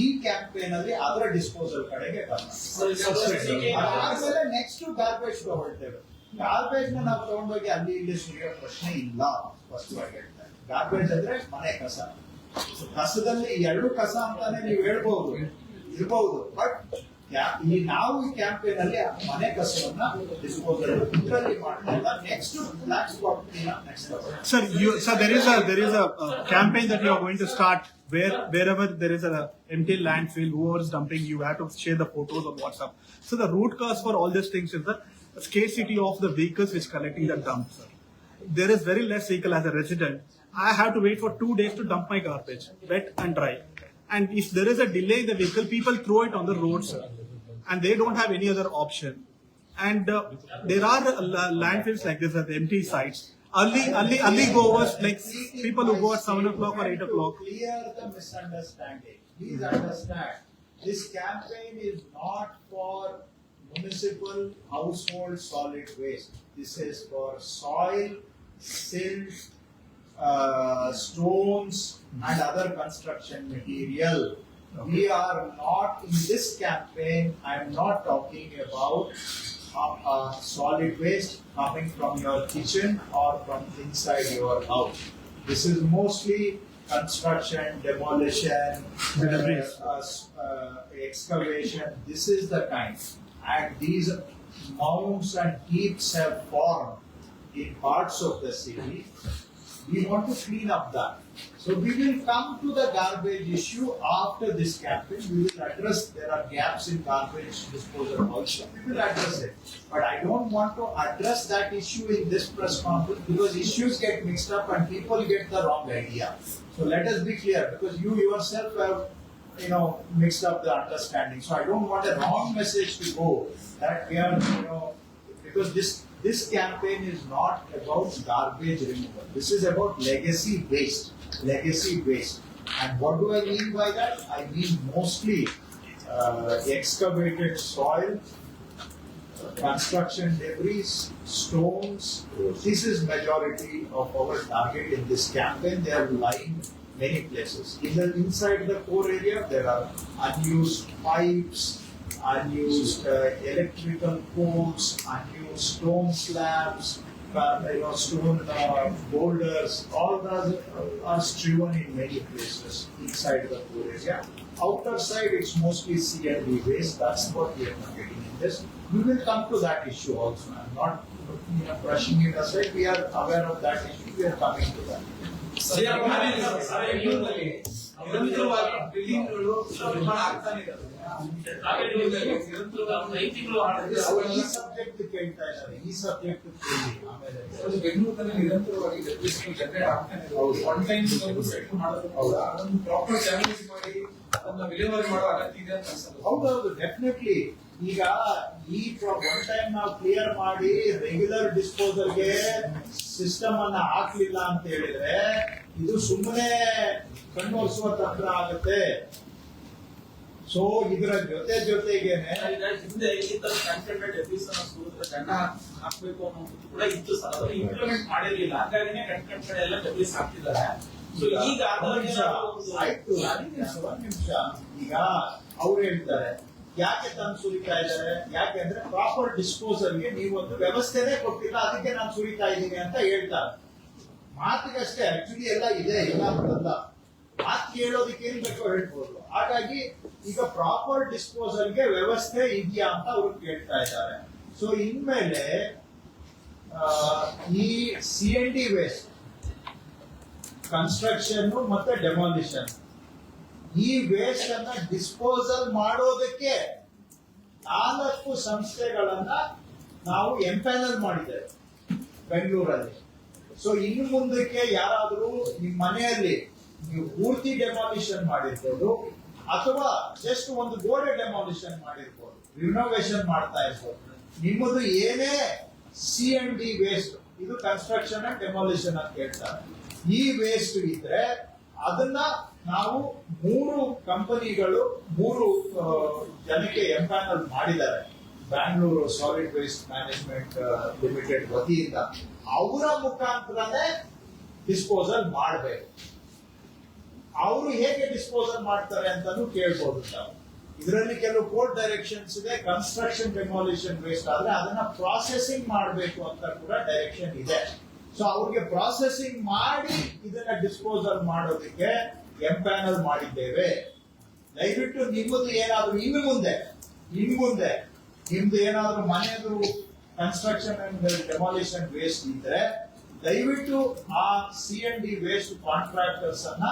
ಈ ಕ್ಯಾಂಪೇನ್ ಅಲ್ಲಿ ಅದರ ಡಿಸ್ಪೋಸಲ್ ಕಡೆಗೆ ಆದ್ಮೇಲೆ ನೆಕ್ಸ್ಟ್ ಗಾರ್ಬೇಜ್ ತಗೊಳ್ತೇವೆ. ಗಾರ್ಬೇಜ್ ನ ನಾವು ತಗೊಂಡೋಗಿ ಅಲ್ಲಿ ಇಲ್ಲಿ ಸುರಿಯೋ ಪ್ರಶ್ನೆ ಇಲ್ಲ. ಸ್ಪಷ್ಟವಾಗಿ ಹೇಳ್ತಾರೆ, ಗಾರ್ಬೇಜ್ ಅಂದ್ರೆ ಮನೆ ಕಸ. ಕಸದಲ್ಲಿ ಎರಡು ಕಸ ಅಂತಾನೆ ನೀವು ಹೇಳ್ಬಹುದು, ಇರ್ಬಹುದು. ಬಟ್ ನಾವು ಈ ಕ್ಯಾಂಪೇನ್ ಅಲ್ಲಿ ಮನೆ ಕಸವನ್ನ ಡಿಸ್ಪೋಸಲ್ ಇದರಲ್ಲಿ ಮಾಡ್ತಾ next Sir, there is a campaign that you are going to start wherever there is a empty landfill, whoever is dumping, you have to share the photos on WhatsApp. So the root cause for all these things is the scarcity of the vehicles which collecting the dump, sir. There is very less vehicle as a resident. I have to wait for 2 days to dump my garbage, wet and dry. And if there is a delay in the vehicle, people throw it on the road, sir. And they don't have any other option. And there are landfills like this at the empty sites. Early goers, like people who go at 7 o'clock or 8 o'clock. Clear the misunderstanding. Please understand, this campaign is not for municipal household solid waste. This is for soil, silt, stones and other construction material. We are not in this campaign. I am not talking about solid waste coming from your kitchen or from inside your house. This is mostly construction, demolition, excavation. This is the kind. And these mounds and heaps have formed in parts of the city. We want to clean up that. So we will come to the garbage issue after this campaign. We will address, there are gaps in garbage disposal also. We will address it. But I don't want to address that issue in this press conference because issues get mixed up and people get the wrong idea. So let us be clear, because you yourself have, mixed up the understanding. So I don't want a wrong message to go that we are, because this campaign is not about garbage removal. This is about legacy waste. And what do I mean by that? I mean mostly excavated soil, construction debris, stones. This is majority of our target in this campaign. They are lying many places. Inside the core area, there are unused pipes, unused electrical poles, unused stone slabs, stone boulders. All those are strewn in many places inside the core area. Outer side, it's mostly C&D waste. That's what we are targeting in this. We will come to that issue also. I'm not brushing it aside. We are aware of that issue. We are coming to that. ಈ ಸಬ್ಜೆಕ್ಟ್ ಕೇಳ್ತಾ ಇದ್ದಾರೆ, ಈ ಸಬ್ಜೆಕ್ಟ್ ಬೆಂಗಳೂರಿನಲ್ಲಿ ನಿರಂತರವಾಗಿ ಜನರೇಟ್ ಆಗ್ತಾನೆ ಒನ್ ಟೈಮ್ ಸೆಟ್ ಮಾಡೋದು ಪ್ರಾಪರ್ ಚಾನಲ್ಸ್ ಮಾಡಿ ಅದನ್ನ ವಿಲೇವಾರಿ ಮಾಡೋ ಅಗತ್ಯ ಇದೆ ಅಂತ ಅನ್ಸುತ್ತೆ. ಹೌದೌದು, ಡೆಫಿನೆಟ್ಲಿ. ಈಗ ಈ ಒನ್ ಟೈಮ್ ನಾವು ಕ್ಲಿಯರ್ ಮಾಡಿ ರೆಗ್ಯುಲರ್ ಡಿಸ್ಪೋಸಲ್ಗೆ ಸಿಸ್ಟಮ್ ಅನ್ನ ಹಾಕ್ಲಿಲ್ಲ ಅಂತ ಹೇಳಿದ್ರೆ ಇದು ಸುಮ್ಮನೆ ಕಣ್ಣೊರೆಸುವ ತಂತ್ರ ಆಗುತ್ತೆ. ಸೊ ಇದರ ಜೊತೆಗೇನೆ ಹಿಂದೆ ಈ ತರ ಕಾನ್ಸಂಟ್ರೇಟ್ ದಂಡ ಹಾಕ್ಬೇಕು ಅನ್ನೋದು ಕೂಡ ಇತ್ತು ಸರ್. ಅದನ್ನು ಇಂಪ್ಲಿಮೆಂಟ್ ಮಾಡಿರ್ಲಿಲ್ಲ, ಹಾಗಾಗಿನೇ ಕಡೆ ಎಲ್ಲ ಡೆಬ್ರಿಸ್ ಹಾಕ್ತಿದ್ದಾರೆ. ಸೊ ಈಗ ಆಯ್ತು, ಒಂದ್ ನಿಮಿಷ. ಈಗ ಅವ್ರು ಹೇಳ್ತಾರೆ ಯಾಕೆ ತಂದು ಸುರಿತಾ ಇದ್ದಾರೆ, ಯಾಕೆಂದ್ರೆ ಪ್ರಾಪರ್ ಡಿಸ್ಪೋಸಲ್ಗೆ ನೀವೊಂದು ವ್ಯವಸ್ಥೆನೇ ಕೊಟ್ಟಿಲ್ಲ, ಅದಕ್ಕೆ ನಾನು ಸುರಿತಾ ಇದ್ದೀನಿ ಅಂತ ಹೇಳ್ತಾರೆ. ಮಾತಿಗಷ್ಟೇ, ಆಕ್ಚುಲಿ ಎಲ್ಲ ಇದೆ, ಇಲ್ಲ ಅಂತಲ್ಲ. ಮಾತು ಕೇಳೋದಕ್ಕೆ ಏನ್ ಬೇಕೋ ಹೇಳ್ಬೋದು. ಹಾಗಾಗಿ ಈಗ ಪ್ರಾಪರ್ ಡಿಸ್ಪೋಸಲ್ಗೆ ವ್ಯವಸ್ಥೆ ಇದೆಯಾ ಅಂತ ಅವ್ರು ಕೇಳ್ತಾ ಇದ್ದಾರೆ. ಸೊ ಇನ್ಮೇಲೆ ಈ C&D ವೇಸ್ಟ್, ಕನ್ಸ್ಟ್ರಕ್ಷನ್ ಮತ್ತೆ ಡೆಮಾಲಿಷನ್, ಈ ವೇಸ್ಟ್ ಅನ್ನ ಡಿಸ್ಪೋಸಲ್ ಮಾಡೋದಕ್ಕೆ 4 ಸಂಸ್ಥೆಗಳನ್ನ ನಾವು ಎಂಪ್ಯಾನಲ್ ಮಾಡಿದ್ದೇವೆ ಬೆಂಗಳೂರಲ್ಲಿ. ಸೊ ಇನ್ನು ಮುಂದಕ್ಕೆ ಯಾರಾದ್ರೂ ನಿಮ್ಮ ಮನೆಯಲ್ಲಿ ನೀವು ಪೂರ್ತಿ ಡೆಮಾಲಿಷನ್ ಮಾಡಿರ್ಬೋದು ಅಥವಾ ಜಸ್ಟ್ ಒಂದು ಗೋಡೆ ಡೆಮಾಲಿಷನ್ ಮಾಡಿರ್ಬೋದು, ರಿನೋವೇಷನ್ ಮಾಡ್ತಾ ಇರ್ಬೋದು. ನಿಮ್ಮದು ಏನೇ C&D ವೇಸ್ಟ್, ಇದು ಕನ್ಸ್ಟ್ರಕ್ಷನ್ ಅಂಡ್ ಡೆಮಾಲಿಷನ್ ಅಂತ ಹೇಳ್ತಾರೆ. ಈ ವೇಸ್ಟ್ ಇದ್ರೆ ಅದನ್ನ ನಾವು 3 ಕಂಪನಿಗಳು 3 ಜನಕ್ಕೆ ಎಂಪ್ಯಾನಲ್ ಮಾಡಿದ್ದಾರೆ. Bangalore solid waste management limited ವತಿಯಿಂದ ಅವರ ಮುಖಾಂತರನೇ ಡಿಸ್ಪೋಸಲ್ ಮಾಡಬೇಕು. ಅವರು ಹೇಗೆ ಡಿಸ್ಪೋಸಲ್ ಮಾಡ್ತಾರೆ ಅಂತಾನು ಕೇಳ್ಬೋದು ನಾವು. ಇದರಲ್ಲಿ ಕೆಲವು ಕೋರ್ಟ್ ಡೈರೆಕ್ಷನ್ಸ್ ಇದೆ. ಕನ್ಸ್ಟ್ರಕ್ಷನ್ ಡೆಮಾಲಿಷನ್ ವೇಸ್ಟ್ ಆದ್ರೆ ಅದನ್ನ ಪ್ರಾಸೆಸಿಂಗ್ ಮಾಡಬೇಕು ಅಂತ ಕೂಡ ಡೈರೆಕ್ಷನ್ ಇದೆ. ಸೊ ಅವ್ರಿಗೆ ಪ್ರಾಸೆಸಿಂಗ್ ಮಾಡಿ ಇದನ್ನ ಡಿಸ್ಪೋಸಲ್ ಮಾಡೋದಕ್ಕೆ ಎಂಪ್ಯಾನಲ್ ಮಾಡಿದ್ದೇವೆ. ದಯವಿಟ್ಟು ನಿಮ್ಮದು ಏನಾದ್ರು ಇನ್ನು ಮುಂದೆ ನಿಮ್ದು ಏನಾದ್ರು ಮನೆಯದು ಕನ್ಸ್ಟ್ರಕ್ಷನ್ ಅಂಡ್ ಡೆಮಾಲಿಷನ್ ವೇಸ್ಟ್ ಇದ್ರೆ ದಯವಿಟ್ಟು ಆ C&D ವೇಸ್ಟ್ ಕಾಂಟ್ರಾಕ್ಟರ್ಸ್ ಅನ್ನ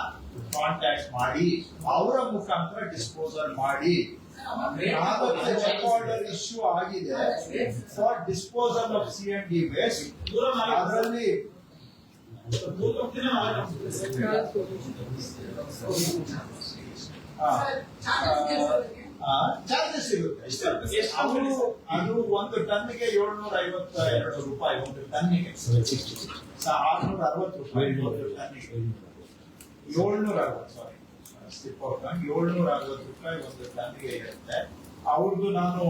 ಕಾಂಟ್ಯಾಕ್ಟ್ ಮಾಡಿ, ಅವರ ಮುಖಾಂತರ ಡಿಸ್ಪೋಸಲ್ ಮಾಡಿ. ಚೆಕ್ ಆರ್ಡರ್ ಇಶ್ಯೂ ಆಗಿದೆ for disposal of C&D waste. ಅದರಲ್ಲಿ ಚಾರ್ಜಸ್ ಇರುತ್ತೆ. ಅದು ಒಂದು ಟನ್ಗೆ 752 ರೂಪಾಯಿ, ಒಂದು ಟನ್ನಿಗೆ 660 ರೂಪಾಯಿ ಒಂದು ಟನ್ನಿಗೆ. 760 ರೂಪಾಯಿ ಒಂದು ಟನ್ನಿಗೆ ಇರುತ್ತೆ. ಅವ್ರದ್ದು ನಾನು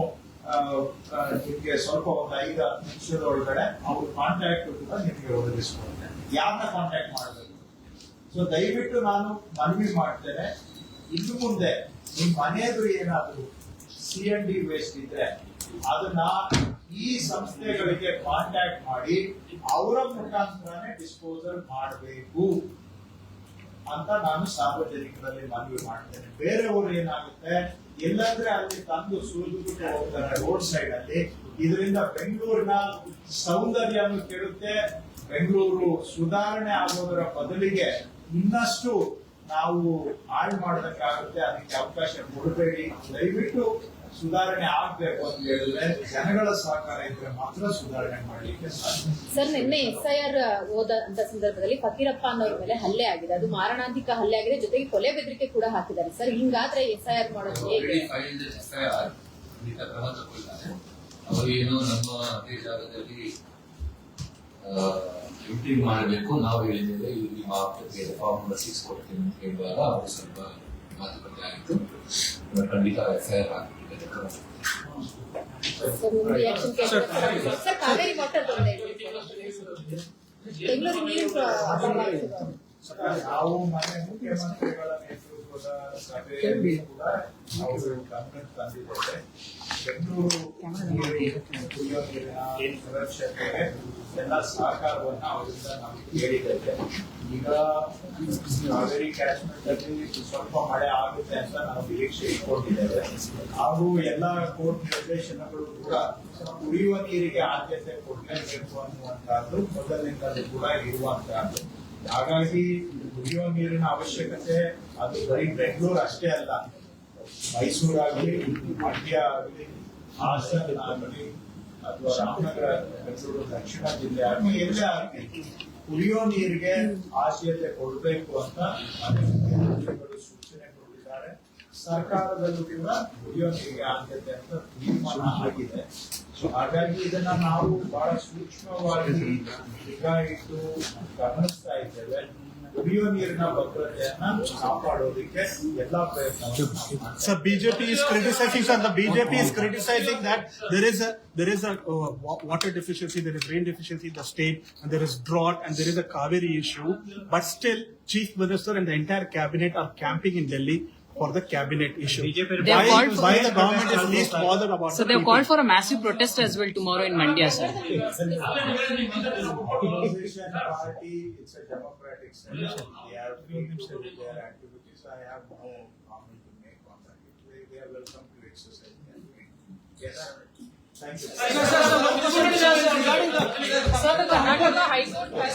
ನಿಮ್ಗೆ ಸ್ವಲ್ಪ ಒಂದು 5 ನಿಮಿಷದ ಒಳಗಡೆ ಅವ್ರ ಕಾಂಟ್ಯಾಕ್ಟ್ ಕೂಡ ನಿಮ್ಗೆ ಒದಗಿಸ್ಕೊಡ್ತೇನೆ, ಯಾರನ್ನ ಕಾಂಟ್ಯಾಕ್ಟ್ ಮಾಡಬೇಕು. ಸೊ ದಯವಿಟ್ಟು ನಾನು ಮನವಿ ಮಾಡ್ತೇನೆ, ಇನ್ನು ಮುಂದೆ ನಿಮ್ ಮನೆಯದು ಏನಾದ್ರು C&D ವೇಸ್ಟ್ ಇದ್ರೆ ಅದನ್ನ ಈ ಸಂಸ್ಥೆಗಳಿಗೆ ಕಾಂಟ್ಯಾಕ್ಟ್ ಮಾಡಿ ಅವರ ಮುಖಾಂತರನೇ ಡಿಸ್ಪೋಸಲ್ ಮಾಡಬೇಕು ಅಂತ ನಾನು ಸಾರ್ವಜನಿಕರಲ್ಲಿ ಮನವಿ ಮಾಡ್ತೇನೆ. ಬೇರೆಯವರು ಏನಾಗುತ್ತೆ, ಎಲ್ಲಂದ್ರೆ ಅಲ್ಲಿ ತಂದು ಸುರಿದುಬಿಟ್ಟು ಹೋಗ್ತಾರೆ ರೋಡ್ ಸೈಡ್ ಅಲ್ಲಿ. ಇದರಿಂದ ಬೆಂಗಳೂರಿನ ಸೌಂದರ್ಯನು ಕೆಡುತ್ತೆ. ಬೆಂಗಳೂರು ಸುಧಾರಣೆ ಆಗೋದರ ಬದಲಿಗೆ ಇನ್ನಷ್ಟು ನಾವು ಹಾಳು ಮಾಡೋದಕ್ಕಾಗುತ್ತೆ. ಅದಕ್ಕೆ ಅವಕಾಶ ಕೊಡಬೇಡಿ. ದಯವಿಟ್ಟು ಸುಧಾರಣೆ ಆಗ್ಬೇಕು ಅಂತ ಹೇಳಿದ್ರೆ ಜನಗಳ ಸಹಕಾರ ಇದ್ರೆ ಮಾತ್ರ ಸುಧಾರಣೆ ಮಾಡಲಿಕ್ಕೆ ಸಾಧ್ಯ. ಸರ್, ನಿನ್ನೆ SIR ಹೋದ ಸಂದರ್ಭದಲ್ಲಿ ಫಕೀರಪ್ಪ ಅನ್ನೋರ ಮೇಲೆ ಹಲ್ಲೆ ಆಗಿದೆ. ಅದು ಮಾರಣಾಂತಿಕ ಹಲ್ಲೆ ಆಗಿದೆ, ಜೊತೆಗೆ ಕೊಲೆ ಬೆದರಿಕೆ ಕೂಡ ಹಾಕಿದ್ದಾರೆ. ಸರ್, ಹಿಂಗಾದ್ರೆ SIR ಮಾಡೋದು ಹೇಗೆ? ಅವರೇನು ನಮ್ಮ ಅದೇ ಜಾಗದಲ್ಲಿ ಎಂಟ್ರಿ ಮಾಡಬೇಕು ನಾವು ಹೇಳಿದ್ದೇವೆ. ಇಲ್ಲಿ ಫಾರ್ಮ್ ನಂಬರ್ 6 ಕೊಡ್ತೀನಿ ಅಂತ ಹೇಳುವಾಗ ಅವರು ಸ್ವಲ್ಪ ಮಾತುಕತೆ ಆಯಿತು. ಖಂಡಿತ FIR ಆಗ್ತಿದೆ. ಸರ್, ಕಾವೇರಿ ವಾಟರ್ ಬೆಂಗಳೂರು ನೀರು ನಾವು ಮನೆ ಮುಖ್ಯಮಂತ್ರಿಗಳ ನೇತೃತ್ವದ ಸಭೆಯಲ್ಲಿ ಕೂಡ ಅವರು ಗಮನಕ್ಕೆ ತಂದಿದ್ದೇವೆ. ಬೆಂಗಳೂರು ಕುಡಿಯೋ ನೀರಿನ ಸುರಕ್ಷತೆಗೆ ಎಲ್ಲ ಸಹಕಾರವನ್ನ ಅವರಿಂದ ನಾವು ಕೇಳಿದ್ದೇವೆ. ಈಗ ಕಾವೇರಿ ಕ್ಯಾಚ್ಮೆಂಟ್ ಅಲ್ಲಿ ಸ್ವಲ್ಪ ಮಳೆ ಆಗುತ್ತೆ ಅಂತ ನಾವು ನಿರೀಕ್ಷೆ ಇಟ್ಕೊಂಡಿದ್ದೇವೆ. ಹಾಗೂ ಎಲ್ಲ ಕೋರ್ಟ್ ನಿರ್ದೇಶನಗಳು ಕೂಡ ಕುಡಿಯುವ ನೀರಿಗೆ ಆದ್ಯತೆ ಕೊಡಲೇಬೇಕು ಅನ್ನುವಂತಹದ್ದು ಮೊದಲಿನಿಂದಲೂ ಕೂಡ ಇರುವಂತಹದ್ದು. ಹಾಗಾಗಿ ಕುಡಿಯುವ ನೀರಿನ ಅವಶ್ಯಕತೆ ಅದು ಬರೀ ಬೆಂಗಳೂರು ಅಷ್ಟೇ ಅಲ್ಲ, ಮೈಸೂರಾಗಲಿ, ಮಂಡ್ಯ ಆಗಲಿ, ಹಾಸನ ಆಗಲಿ ಅಥವಾ ರಾಮನಗರ, ಬೆಂಗಳೂರು ದಕ್ಷಿಣ ಜಿಲ್ಲೆ ಆಗಲಿ, ಎಲ್ಲೇ ಆಗಲಿ ಕುಡಿಯೋ ನೀರಿಗೆ ಆದ್ಯತೆ ಕೊಡಬೇಕು ಅಂತ ಮುಖ್ಯಮಂತ್ರಿಗಳು ಸೂಚನೆ ಕೊಟ್ಟಿದ್ದಾರೆ. ಸರ್ಕಾರದಲ್ಲೂ ಕೂಡ ಕುಡಿಯೋ ನೀರಿಗೆ ಆದ್ಯತೆ ಅಂತ ತೀರ್ಮಾನ ಆಗಿದೆ. ಸೊ ಹಾಗಾಗಿ ಇದನ್ನ ನಾವು ಬಹಳ ಸೂಕ್ಷ್ಮವಾಗಿ ನಿಗಾ ಇಟ್ಟು ಗಮನಿಸ್ತಾ ಇದ್ದೇವೆ. ಕುಡಿಯೋ ನೀರಿನ ಭದ್ರತೆಯನ್ನ ಕಾಪಾಡೋದಕ್ಕೆ ಎಲ್ಲಾ ಪ್ರಯತ್ನ. So BJP is criticizing, sir. The BJP is criticizing that there is a water deficiency, there is rain deficiency in the state, and there is drought, and there is a Kaveri issue. But still, Chief Minister and the entire cabinet are camping in Delhi for the cabinet issue. Why the government is least bothered about? So they have called for a massive protest as well tomorrow in Mandya, sir. Opposition party, it's a democratic system. They have freedom to do their activities. I have no comment to make on that. They are welcome to exercise their freedom. Yes. Thank you. Sir, the Karnataka High Court has